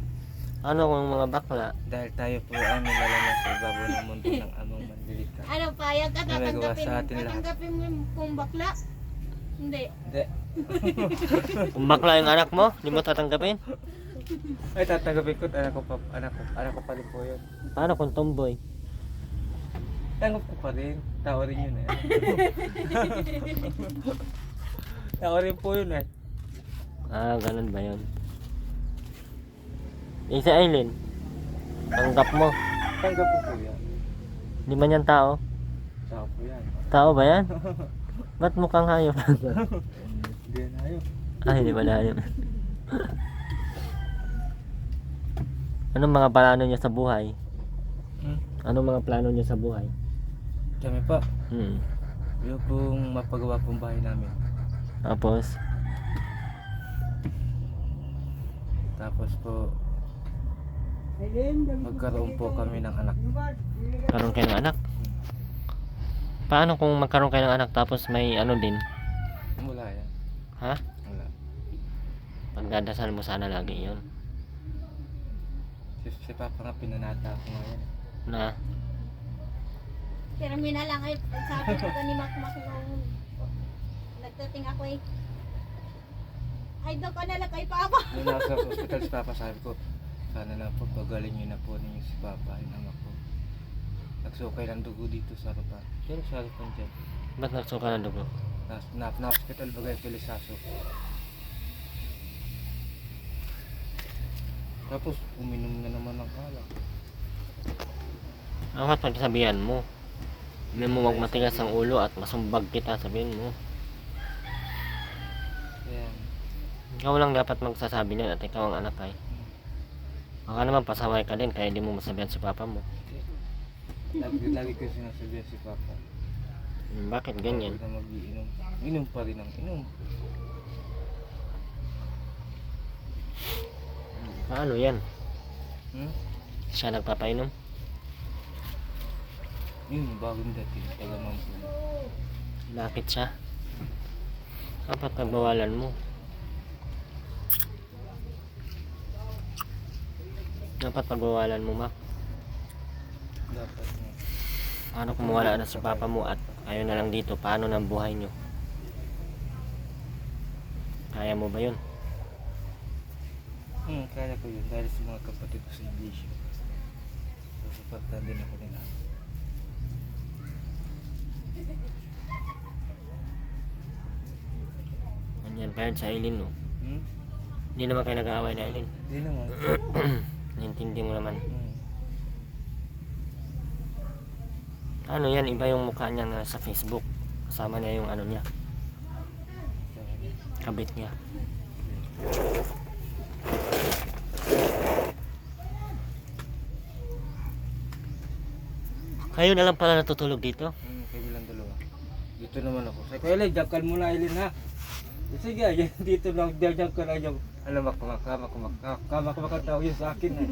Ano kung mga bakla? Dahil tayo po ay nilalaman sa ibabaw ng mundo ng amang manlilita. Ano, payag ka? May magawa Tatanggapin, sa atin lahat. tatanggapin mo yung kung bakla? Hindi. Hindi. Kung bakla yung anak mo, hindi mo tatanggapin? Ay, tatanggapin ko. Anak ko pa rin po yun. Paano kung tomboy? Tanggap ko pa rin. Tao rin yun eh. Tao rin po yun eh. Ah, ganun ba yun? Eh, si Aileen, tanggap mo. Tanggap ko po yan. Hindi man yan tao? Tao po yan. Tao ba yan? Ba't mukhang hayop? Hindi yan ayos. Hindi pala hayop. Anong mga plano niyo sa buhay? Anong mga plano niyo sa buhay? Kami pa. Hmm. Yung pong mapagawa pong bahay namin. Tapos Po, magkaroon po kami ng anak. karoon kayo ng anak. Paano kung magkaroon kayo ng anak tapos may ano din? Wala yan. Ha? Wala. Pagdadasal mo sana lagi yun. Si Papa nga pinanata ako ngayon. Na Pero mina lang ay sabi ko ni Makmak nung nagdating ako eh. Ay, doon ka na lang kay Papa. Nung nasa hospital si Papa, sabi ko, sana lang po pagaling nyo na po ninyo si Papa, yung anak ko. Nagsukay ng dugo dito sa harapan. Sino sa harapan dyan? ba't nagsuka ng dugo? Na-hospital bagay Pilisaso. Tapos uminom na naman ng alak. Apat pagsabihan mo. Hindi mo wag matigas ang ulo at masumbag kita, sabihin mo. Kaya, Ikaw lang dapat magsasabi niyan at ikaw ang anak ay. Baka naman pasaway ka din kaya hindi mo masabihan si papa mo. lagi ko sinasabihan si Papa. Bakit ganyan? Huwag na mag-iinom. Inom pa rin ang inom. Paano yan? Siya nagpapainom? Yun, bagong dating. Tagamang po. Bakit siya? Dapat pagbawalan mo. Dapat pagbawalan mo, Mac. Dapat nga. Paano kung mawala na si papa mo at kayo na lang dito? Paano ng buhay nyo? Kaya mo ba yun? Kaya ko yun dahil sa mga kapatid ko sa English. Susuportahan din ako nila. Ganyan pa yan sa Aileen, no? Hmm? Hindi naman kayo nag-aaway na Aileen. Hindi naman. Nintindi mo naman. Hmm. Ano yan, iba yung mukha niya na sa Facebook. Kasama niya yung ano niya, kabit niya. Kayo na lang pala natutulog dito? Kabilang dalawa. Dito naman ako. Say, Kuya Lay, jackal mo na Aileen ha. Sige, yan, dito lang, diyan ko lang yung, alam mo, kamak tao yun sa akin eh.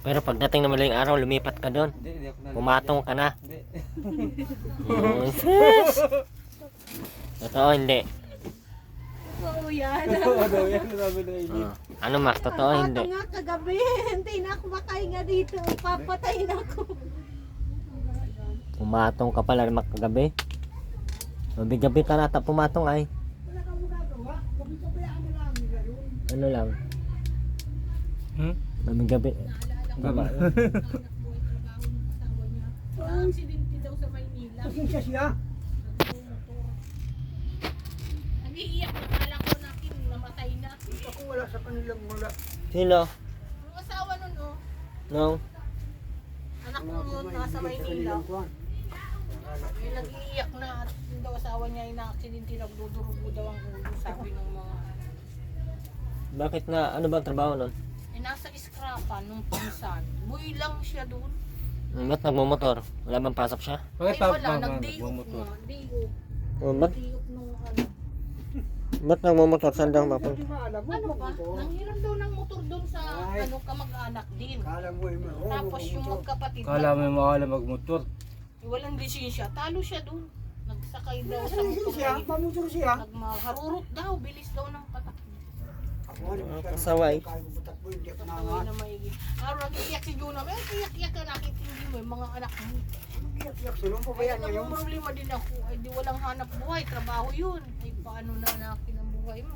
Pero pagdating naman yung araw, lumipat ka doon. Hindi ako na. Pumatong ka na. Hindi. Yes. Totoo, hindi. Oo yan. Oo daw, yan sabi na Aileen. Ano Mac, totoo, hindi. Nga kagabi, hindi na ako makahinga dito. Papatayin ako. Pumatong ka pala Mac kagabi. Gabi-gabi ka nata pumatong ay. Wala kang magagawa. Pabayaan mo lang nila yun. Ano lang, Hmm? gabi-gabi. Aksidente daw sa Maynila. Pasensya siya. Nag-iiyak na kala ko natin namatay na. Ako wala sa kanilang wala. Sino? Ang asawa nun oh. No? Anak ko yun nasa Maynila. May nag-iiyak na at yung daw asawa niya ay na-aksidente, nagdudurugo daw ang ulo, sabi ng mga Bakit nga? Ano ba ang trabaho nun? nasa iskrapan nung pinsan. Buhay lang siya doon. Ba't nagmumotor? Wala bang pasok siya? Bakit Ay pa wala, nagdiop bumotor? nga. Diop. Ba't Nung ano. nagmumotor? Saan daw mapun? Hindi maalam mo. Ano ba? Nanghiram daw ng motor doon sa Ay. ano kamag-anak din. Kala mo ay marunong. Tapos yung magkapatid, Kala mo yung makala magmotor. walang lisensya. Talo siya doon. Nagsakay daw sa Hindi motor. siya, pamotor siya. Nagmaharurot daw, bilis daw ng patak. Ako ano, Kasaway. kaya mo batakbo, hindi ako Away nangat. na maigi. Araw nag-iiyak si Jonah. Eh, iyak-iyak ka nakitindi mo yung mga anak mo. Iyak-iyak sila, Kaya pabayaan niya yung problema din ako. Ay di walang hanap buhay. Trabaho yun. Ay paano na nakin ang buhay mo?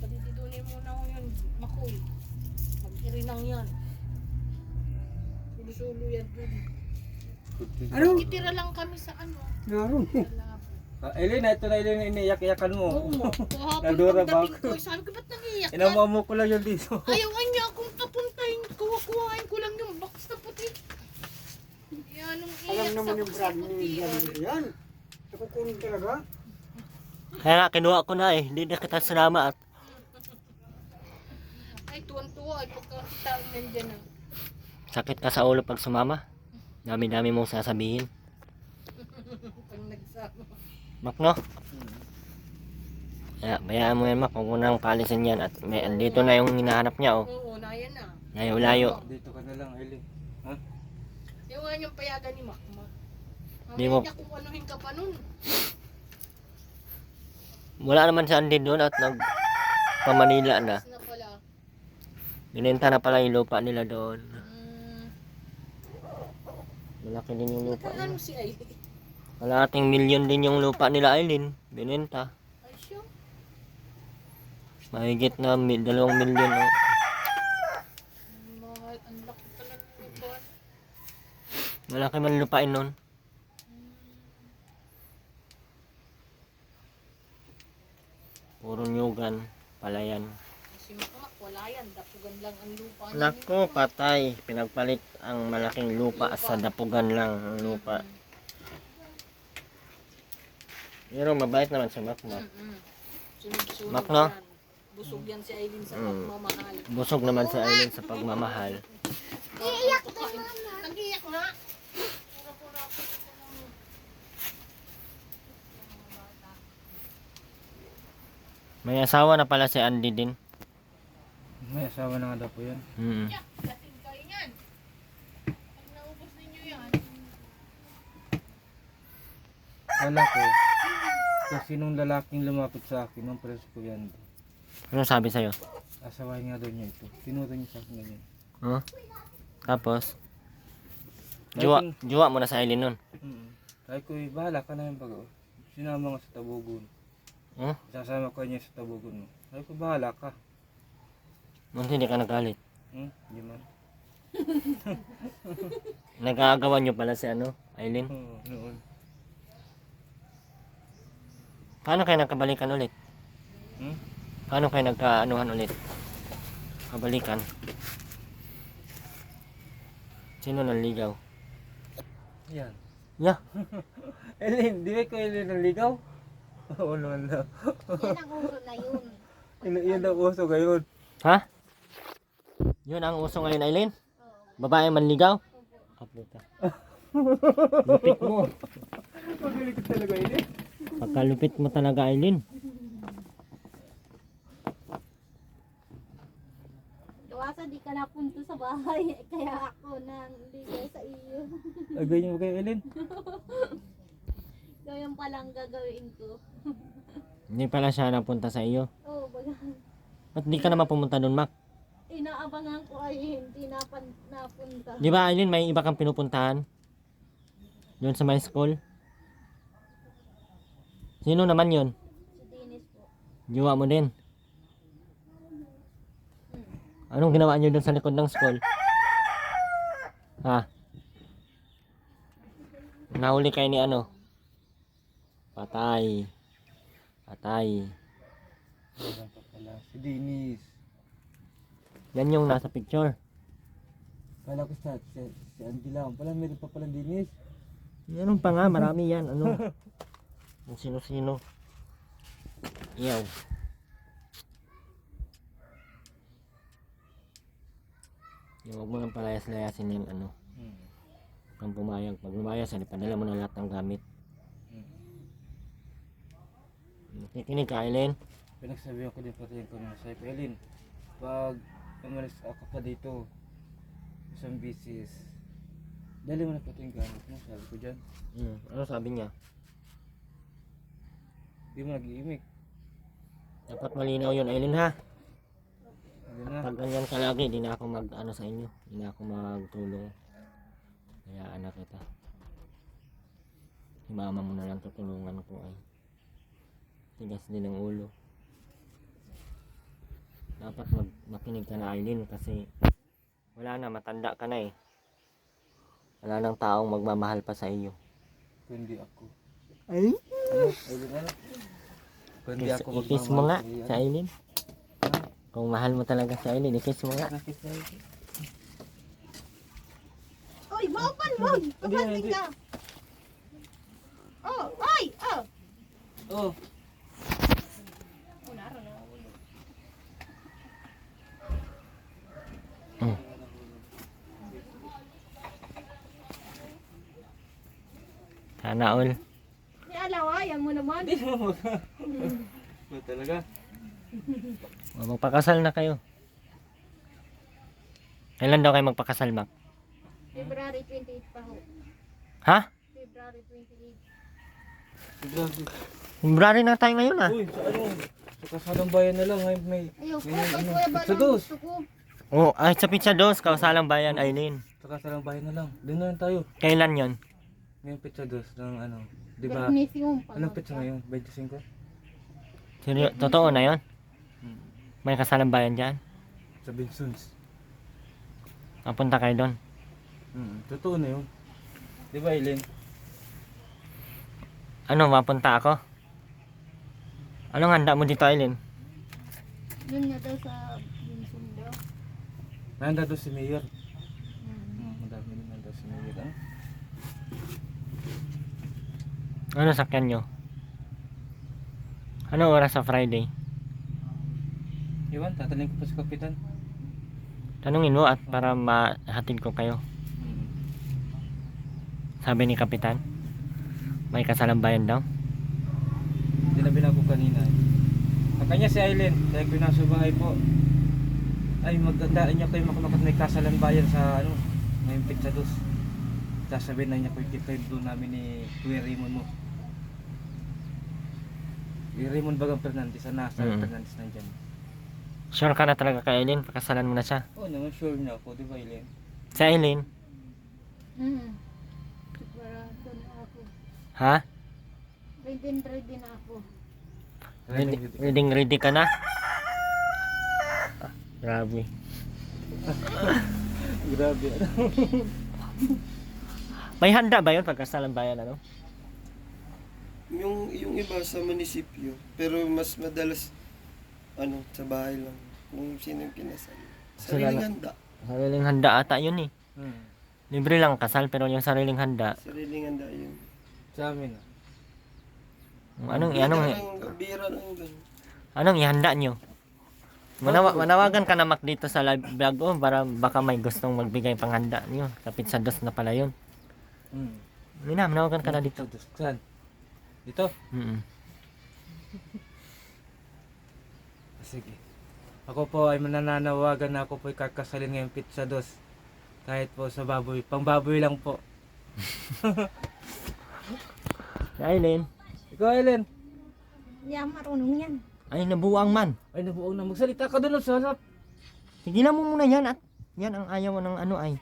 Paditidunin mo na ako yun. Makoy. Mag-irinang yan. Sulo-sulo yan dun. Ano? Itira lang kami sa ano. Naroon. Sa labo. Aileen, ito na Aileen, iniiyak-iyakan mo. Oo mo. Kahapon Nadura ba pagdating ko, sabi ko, ba't nangiyak ka? Inamamo ko lang yun dito. Ayaw niya akong papuntahin. Kuha-kuhain ko lang yung box na puti. Yan, nung Alam iyak naman sa yung box brand na ni puti. Janine yan. Nakukunin talaga. Kaya nga, kinuha ko na eh. Hindi na kita sinama at Ay, tuwan-tuwa. Ay, pagkakita ko nandyan na. sakit ka sa ulo pag sumama. Dami-dami mong sasabihin. Pag nagsama. Mak, no? Kaya, bayaan mo yan, Mak. Huwag mo nang palisin yan. At may, andito na yung hinahanap niya, oh. Oo, na yan na. Layo-layo. Dito ka na lang, Aileen. Ha? Yung nga yung payagan ni Makma. Di Mamaya mo- niya kung anuhin ka pa nun. Wala naman si Andy doon at nag pa-Manila na. Tapos na pala. Binenta na pala yung lupa nila doon. Mm, Malaki din yung lupa ano nila. si Ay? Kalahating milyon din yung lupa nila, Aileen. Binenta. Ay, siya. Mahigit na 2 milyon. Oh. Mahal, ang laki pala ng lupa. Malaki man lupain nun. Puro nyugan, palayan. Si Makmak, wala yan. Dapugan lang ang lupa niya. Nako, patay. Pinagpalit ang malaking lupa sa dapugan lang ang lupa. Pero mabait naman si Makmak. Sunod-sunod Makno? yan. Busog yan si Aileen sa Mm. pagmamahal. Busog naman si Aileen sa pagmamahal. Iiyak na nag-iiyak nga. Pura-pura ako ng May asawa na pala si Andy din. May asawa na nga daw po yan. Mm. iyak. Lasing kayo yan. Pag naubos ninyo yan. Wala ko. Kasi nung lalaking lumapit sa akin, nung preso ko yan. Ano sabi sa'yo? Asawahin nga daw niya ito. Tinuro niya sa akin ganyan. Huh? Tapos? Juwa mo na sa Aileen nun. Sabi ko, bahala ka na yung bago. Sinama nga sa tabugon. Hmm? Sasama ko niya sa tabugon mo. Sabi ko, bahala ka. Munti hindi ka nagalit. Hindi man. Nag-aagawan nyo pala si Aileen. Oo, noon. Paano kayo nagkabalikan ulit? Hmm? Paano kayo nagkaanuhan ulit? Kabalikan. Sino nanligaw? Yan. Yeah. Eileen, di ba ko Eileen ang ligaw? Oo naman na. Yan ang ulo na yun. Yun ang uso ngayon. Ha? Yun ang uso ngayon, Aileen? Babae manligaw? Kaputa. Lupit mo. Magaling ko talaga Eileen. Pagkalupit mo talaga, Aileen. Iwasan di ka napunto sa bahay. Kaya ako nang ligaw sa iyo. Ay, ganyan mo kayo Eileen. Gawin pa lang gagawin ko. Hindi pala siya napunta sa iyo. Oo, baga. Ba't di ka naman pumunta doon, Mac? Inaabangan ko ay hindi napunta. Di ba, Aileen, may iba kang pinupuntahan? Doon sa my school? Sino naman yun? Si Dennis po. Jowa mo din? Anong ginawa niyo doon sa likod ng school? Ha? Nahuli kayo ni Patay. Patay. Meron pa pala. Si Dennis. Yan yung nasa picture. Kala ko si Angela. Pala meron pa pala Dennis. Meron pa nga, marami yan. Kung sino-sino. Iyaw. Yung huwag mo nang palayas-layasin yung kung pumayag. Pag lumayas, padala mo na lahat ng gamit. Nakikinig ka, Aileen? Pinagsabihan ko din pati ko na sa Eileen. Pag umalis ako pa dito, isang bisis, dali mo na pati yung gamit mo, sabi ko dyan. Ano sabi niya? Di mo nag-iimik. Dapat malinaw yun, Aileen, ha? Sabi na. Pag ganyan ka lagi, di na ako sa inyo. Di na ako magtulong. Kaya anak kita. Si mama mo na lang tutulungan ko ay. Tigas din ang ulo. Dapat makinig ka na, Aileen, kasi wala na, matanda ka na eh. Wala nang taong magmamahal pa sa iyo. Kundi ako. Ay? Eileen, ano? Kundi ako Ikis mo nga magmamahal sa Aileen. Kung mahal mo talaga si Aileen, ikis mo nga. Nakis na yun. Oy, maupan mo! Kapatid ka! Oh, oy! Oh! Oh, Sana all. Ni alawayan mo naman. hindi mo mag... Ba talaga? Magpakasal na kayo. Kailan daw kayo magpakasal, Mac? February 28 pa ho. Ha? February 28. Grabe. February na tayo ngayon, ah. Uy, sa ano? Sa kasalang bayan na lang, may... Ayaw ko, May kay ano, Kuya Balong sa dos. gusto ko. Oh, ay sa Pizza Dos, Kausalang Bayan, Aileen. Sa kasalang bayan na lang. Doon na lang tayo. Kailan yon? Ngayon pizza dos ng ano. Di ba? Magnesium pa. Anong pizza ngayon? 25? Totoo na yon? May Kasalang Bayan dyan? Sa Bensons. Mapunta kayo doon. Totoo na yun. Di ba, Eileen? Ano, mapunta ako? Anong handa mo dito, Aileen? Yun nga daw sa Binsun daw. Nanda doon si Mayor. Madami naman daw si Mayor. Ano? Ano sakyan nyo? Ano oras sa Friday? Iwan, tatanungin ko pa sa kapitan. Tanungin mo at para mahatid ko kayo. Sabi ni Kapitan, may Kasalang Bayan daw. Sinabi na ko kanina. Ang kanya si Eileen, kaya pinasubahay po. Ay, magandaan niya kayo makamakot may kasalang bayan sa ano, ngayong pizza dos. Sasabihin na niya ko yung doon namin ni Kuya Raymond mo. Kuya Raymond Bagang Fernandez, nasa Fernandez nandyan. Sure ka na talaga kay Aileen? Pakasalan mo na siya. Oo naman, sure na ako, di ba Eileen? Si Aileen? Para doon ako. Ha? Ready na ako. Ready ka na? Ah, grabe. Grabe. May handa ba yun pagkasalang bayan, ano? Yung iba sa munisipyo, pero mas madalas sa bahay lang. Kung sino yung kinasal. Sila Sariling na- handa. Sariling handa ata yun eh. Hmm. Libre lang kasal pero yung sariling handa. Sariling handa yun. Sa amin. Bira lang ganun. Anong ihanda nyo? Manawagan ka na Mac dito sa live vlog ko para baka may gustong magbigay panghanda nyo. Kapit sa dos na pala yun. Hmm. Mina, manawagan ka na dito. Saan? Dito? Mm. Sige. Ako po ay manananawagan na ako po ay kakasalin ngayong Pizza 2. Kahit po sa baboy. Pang baboy lang po. Aileen, Ikaw, Ellen. Hindi ako marunong yan. ay nabuang man. Ay, nabuong na. Magsalita ka doon sa harap. Tigilan mo muna yan at yan ang ayaw mo ng ano ay.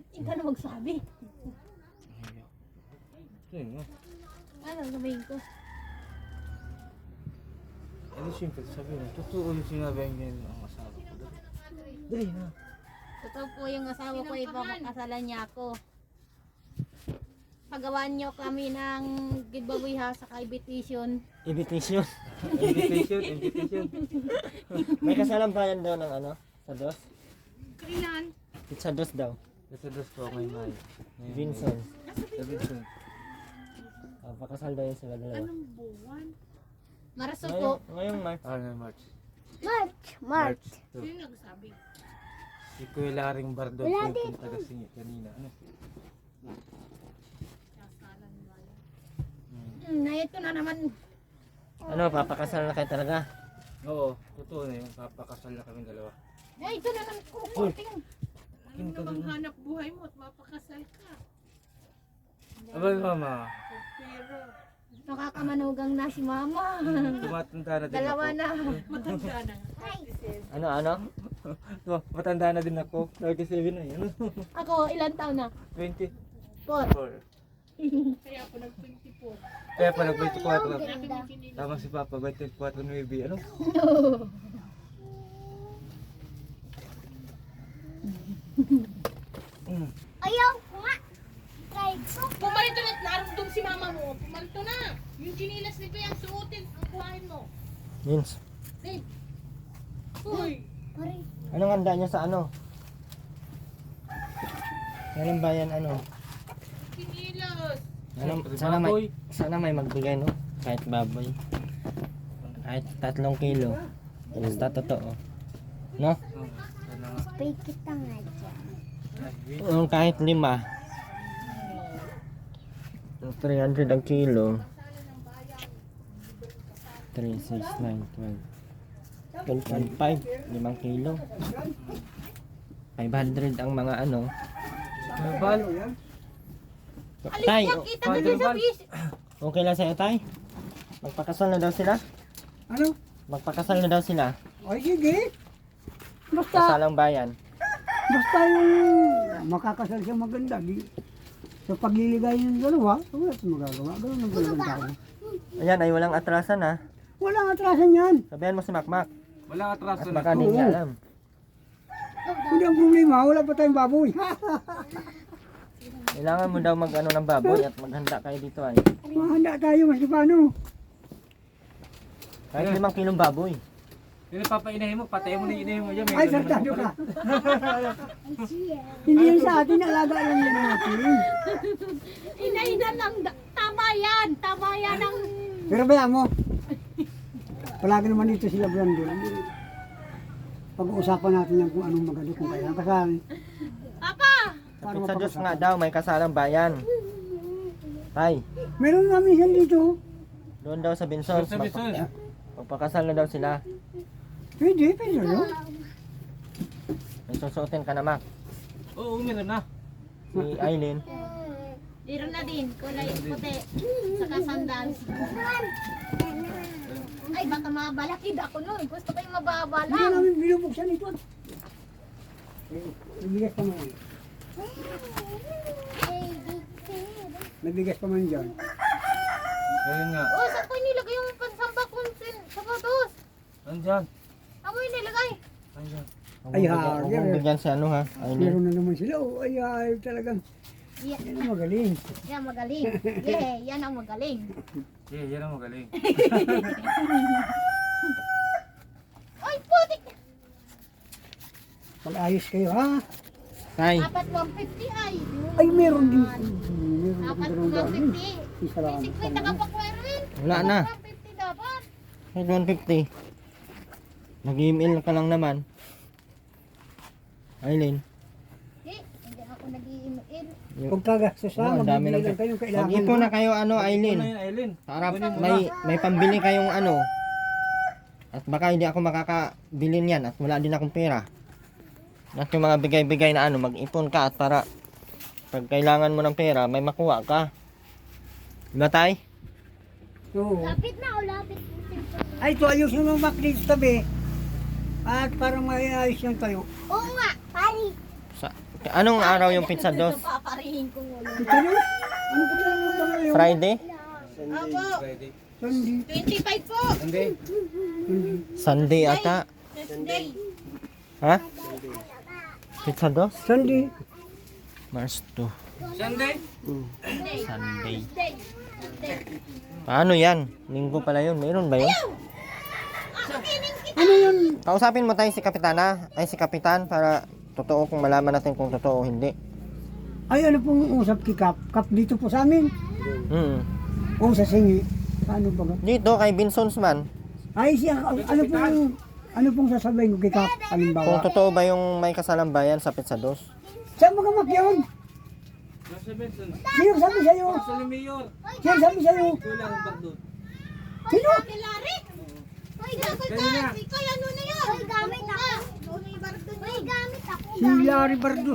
Hindi ka na magsabi. Ayun, Ano sabihin ko? ano simple sabihin mo? Totoo yung sinabi niya ng asawa ko. Dali na. Totoo po yung asawa ko, ipapakasalan niya ako. Pagawan niyo kami ng giveaway ha sa invitation. Invitation. Invitation. May kasalang bayan daw ng ano? Sa dos? Kailan? Pizza dos daw. Pizza 2 po kay May. Vincent. Sa Vincent. Pakasal daw yun sila dalawa. Maraso po. Ngayong March. March. March. Sino nagsabi? Si Kuya Laring Bardo po yung taga-singit kanina. Ano? Na ito na naman. Ano, papakasal na kayo talaga? Oo, totoo na yun. Papakasal na kami dalawa. Na ito na naman kukunting. Ano namang hanap buhay mo at mapakasal ka. Abay, mama. Nakakamanugang na si mama. Tumatanda na din Dalawa ako. na. Matanda na. Ano? Oh, matanda na din ako. 37 na yun. Ako, ilan taon na? 24. 4. Kaya ako nag-24. Kaya pa nag-24. Tama si Papa, 24 maybe. Ano? Ayaw ko nga. Try ko. Pumalito na, naroon si mama mo. Pumalito na. Yung chinilas ni Kuya, suotin. Ang kuhain mo. Vince. Babe. Uy. Pare. Anong handa niya sa ano? Anong bayan ano? Chinilas. Sana may magbigay no? Kahit baboy. Kahit 3 kilo. Basta totoo. No? Pay kita nga dyan. Kahit 5. 300 ang kilo. 3, 6, 9, 12. 12.5. 5 kilo. 500 ang mga ano. Bal. Tay, Kita ko din sa bis. okay lang sa'yo tay? Magpakasal na daw sila? Ano? Magpakasal na daw sila? Ay, sige. Basta, Kasalang bayan. basta yung makakasal siya maganda. Sa pagliligay ng dalawa, wala siya magagawa. Ganun ang talagang tao. Ayan ay walang atrasan ha. Walang atrasan yan. Sabihan mo si Makmak. Walang At atraso na. baka hindi niya alam. Hindi ang problema, wala pa tayong baboy. Kailangan mo daw mag ano ng baboy at maghanda kayo dito ay. Mahanda tayo, mas paano. Kahit 5 kilong baboy. Yung papainahin mo, patayin mo na inahin mo dyan. Ay, sartado ka. Hindi yan sa atin, alaga lang yan natin. Ina lang. Tama yan. Tama yan ang... Pero bayaan mo, palagi naman dito sila Brandon. Pag-uusapan natin yan kung anong maganda kung kailan kasal. Papa! Paano Sa Diyos mapag-usapan? nga daw may kasalang bayan. Tay, Meron nga minsan dito. doon daw sa Binson. Sa Bison. Magpakasal na daw sila. Pwede no? May susuotin ka na Mak. Oo, meron na. Si Aileen. Meron na din. Kulay puti. Saka sandals. Ay, baka mabalakid ako nun. Gusto ko yung mababa Hindi lang. namin binubuksan ito. Ibigas ka naman. May bigas pa man dyan. Ayun nga. Oh, saan ko nilagay yung pansamba kong sapatos? Andyan. Saan mo nilagay? Andyan. Ay, ha, Huwag yan. mong bigyan si ano ha, Aileen. Meron na naman sila. Oh, ay, talagang. Yeah. Yan ang magaling. Yan, magaling. Yeah, yan ang magaling. Yan ang magaling. Ay, putik! Pag-ayos kayo, ha? Tay, Dapat 150 ay. Ay, meron din. Meron Dapat din dalawang daan. 150. Isa lang. May 50 ka pa, Erwin. wala na. 150 dapat. Kahit 150. Nag-email ka lang naman. Aileen. Hindi ako nag-i-email. Huwag kagastos ha. Oh, ang dami Magbibili ng lang kayong kailangan. Mag-ipon na kayo ano, Aileen. Ano yun, Aileen? Para may pambili kayong ano. At baka hindi ako makakabili niyan at wala din akong pera. At yung mga bigay-bigay na ano, mag-ipon ka at para pag kailangan mo ng pera, may makuha ka. Diba tay? Oo. Lapit na o lapit. Ay, ito ayos yung lumak dito sa tabi. At parang may ayos yung tayo. Oo nga, pari. Sa, anong araw yung pizza dos? Paparihin ko ulo. Ito yun? Ano po na yun? Friday? Opo, Friday. Sunday. 25 po. Hindi. Sunday ata. Thursday. Ha? Pizza dos? Sunday. March 2. Sunday? Sunday. Thursday. Paano yan? Linggo pala yun. Meron ba yun? Ano yun? Kausapin mo tayo si Kapitana, ay si Kapitan para totoo kung malaman natin kung totoo o hindi. Ay, ano pong usap kay Kap? Kap dito po sa amin. O sa Singi. Paano ba? Dito kay Binsons man. Ay, siya, ano pong sasabihin ko kay Kap? Kung Halimbawa. totoo ba yung may kasalambayan sa Pizza dos? Saan mga makyaon? Nasa Benson. Sino sabi sa'yo? Sa Mayor. Sino sabi sa'yo? Kulang ang bagdod. Sino? Kilari. Hoy, gamit Kaya na. ka. Ikaw ano na yun? Hoy, gamit ako. Hoy, gamit ako. Si Larry Bardo.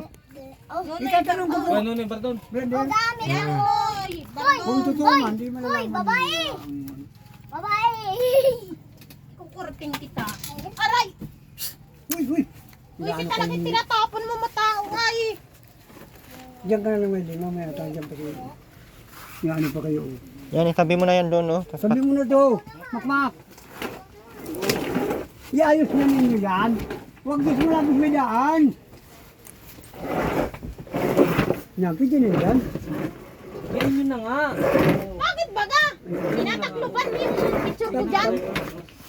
Itatanong ko po. Ano na yung bardon? Brother, Gamit ako. Hoy, kung totoo man, di malalaman. babae. Babae. Kukurpin kita. Aray! Uy, uy. Uy, si talagang tinatapon mo matao nga eh. Diyan ka na lang, Wendy. Mamaya tayo dyan pa kayo. Yan, ano pa kayo? Yan, itabi mo na yan doon, no? Sabi mo na to, makmak. Iayos na ninyo yan. Huwag gusto mo labis may daan. Nakita nyo yan? Yan yun na nga. Bakit baga? Tinatakluban mo yung picture ko dyan.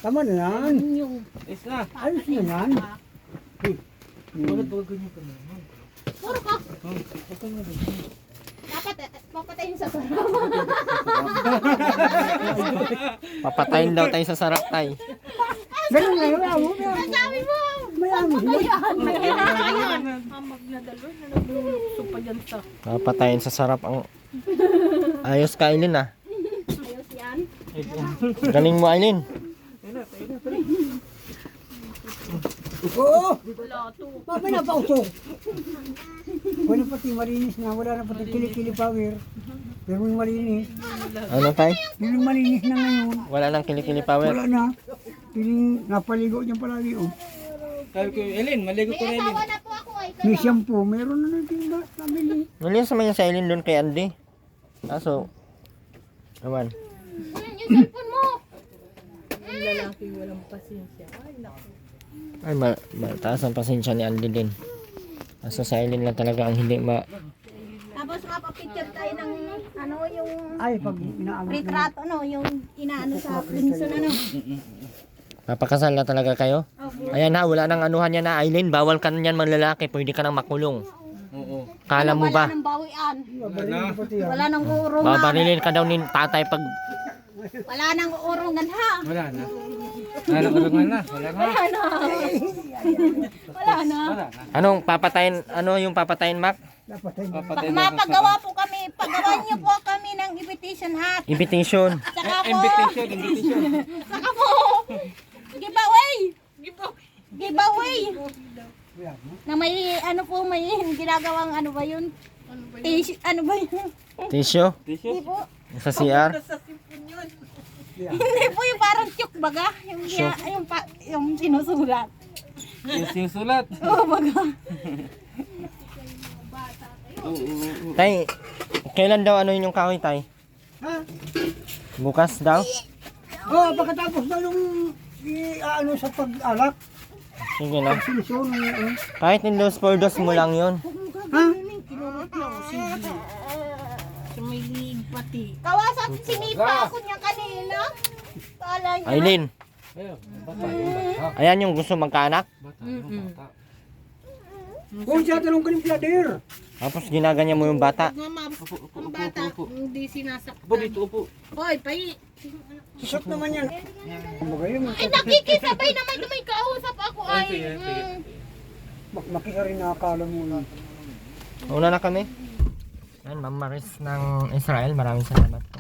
Tama na yan. Is na. Ayos na yan. Bakit ba ganyan ka naman? Puro ka. Dapat papatayin sa sarap. Papatayin daw tayo sa sarap tay. Ganun nga yun. Sabi mo. Mayami sila. Amag na dalo na naglulukso pa dyan sa Papatayin sa sarap ang... Ayos ka, Aileen, ah. Ayos yan. Galing mo, Aileen. Oo. plato. Mami na pa usok. Wala pati malinis na. Wala na pati kilikili power. Pero yung malinis. Ano, tay? Yung malinis na ngayon. Wala nang kilikili power. Wala na. Piling napaligo niya palagi. Oh. Sabi ko, Eileen, maligo ko May na asawa Eileen. na po ako ay. May shampoo. Meron na natin ba? Nabili. Nalinis naman yung sa Aileen doon kay Andy. Kaso, naman. Yung cellphone mo. Yung lalaki walang pasensya. Ay, naku. Ay, mataas ang pasensya ni Andy din. Kaso sa Aileen lang talaga ang hindi Tapos mapapicture tayo ng ano yung Ay, pag inaabot na. retrato ano yung inaano sa Crimson ano. Papakasal na talaga kayo? Ayan na, wala nang anuhan niya na Aileen. Bawal ka na yan manlalaki. Pwede ka nang makulong. Oo. Kala mo Wala ba? nang bawian. Babarilin ko pati yan. Wala nang urungan. Babarilin ka daw ni tatay pag... Wala nang urungan ha. Wala na. Wala na. Wala na. Wala na. Wala na. Wala na. Anong papatayin? Ano yung papatayin, Mac? Dapat ay Papatay na sa Mapagawa po kami. Pagawa niyo po kami ng invitation hat. Invitation. Saka po. Invitation, invitation. Saka po. Giveaway. Giveaway. Na may ano po may ginagawang ano ba yun? Ano ba yun? Tissue? Hindi po. Sa CR? Hindi po yung parang tiyok baga. Yung sinusulat. Yung sulat. Oo baga. Tay, Kailan daw ano yung kahoy tay? Ha? Bukas daw? Oh, pagkatapos na yung ano sa pag-alak, Sige na. sinisyon, Kahit indos for dos mo lang yun. ha? Kinunot lang, sige. Sa may liig pati. Kawasan, sinipa ako niya kanina. Kala niya. Aileen, Ayun, bata yung bata. ayan yung gusto magkaanak. Bata yung bata. Kung siya talong ka ng plader. Tapos ginaganyan mo yung bata. Nga ma'am, Upo, upo, ang upo, bata, upo, upo. hindi sinasaktan. Upo dito, upo. Hoy, pai! Susot naman yan. Kumbaga yun, Ay, nakikisabay naman may kausap ako ay. Sige, sige. makita rin nakakala mo na. Una na kami. Yan, Ma'am Maris ng Israel. Maraming salamat po.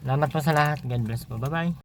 Salamat po sa lahat. God bless po. Bye-bye.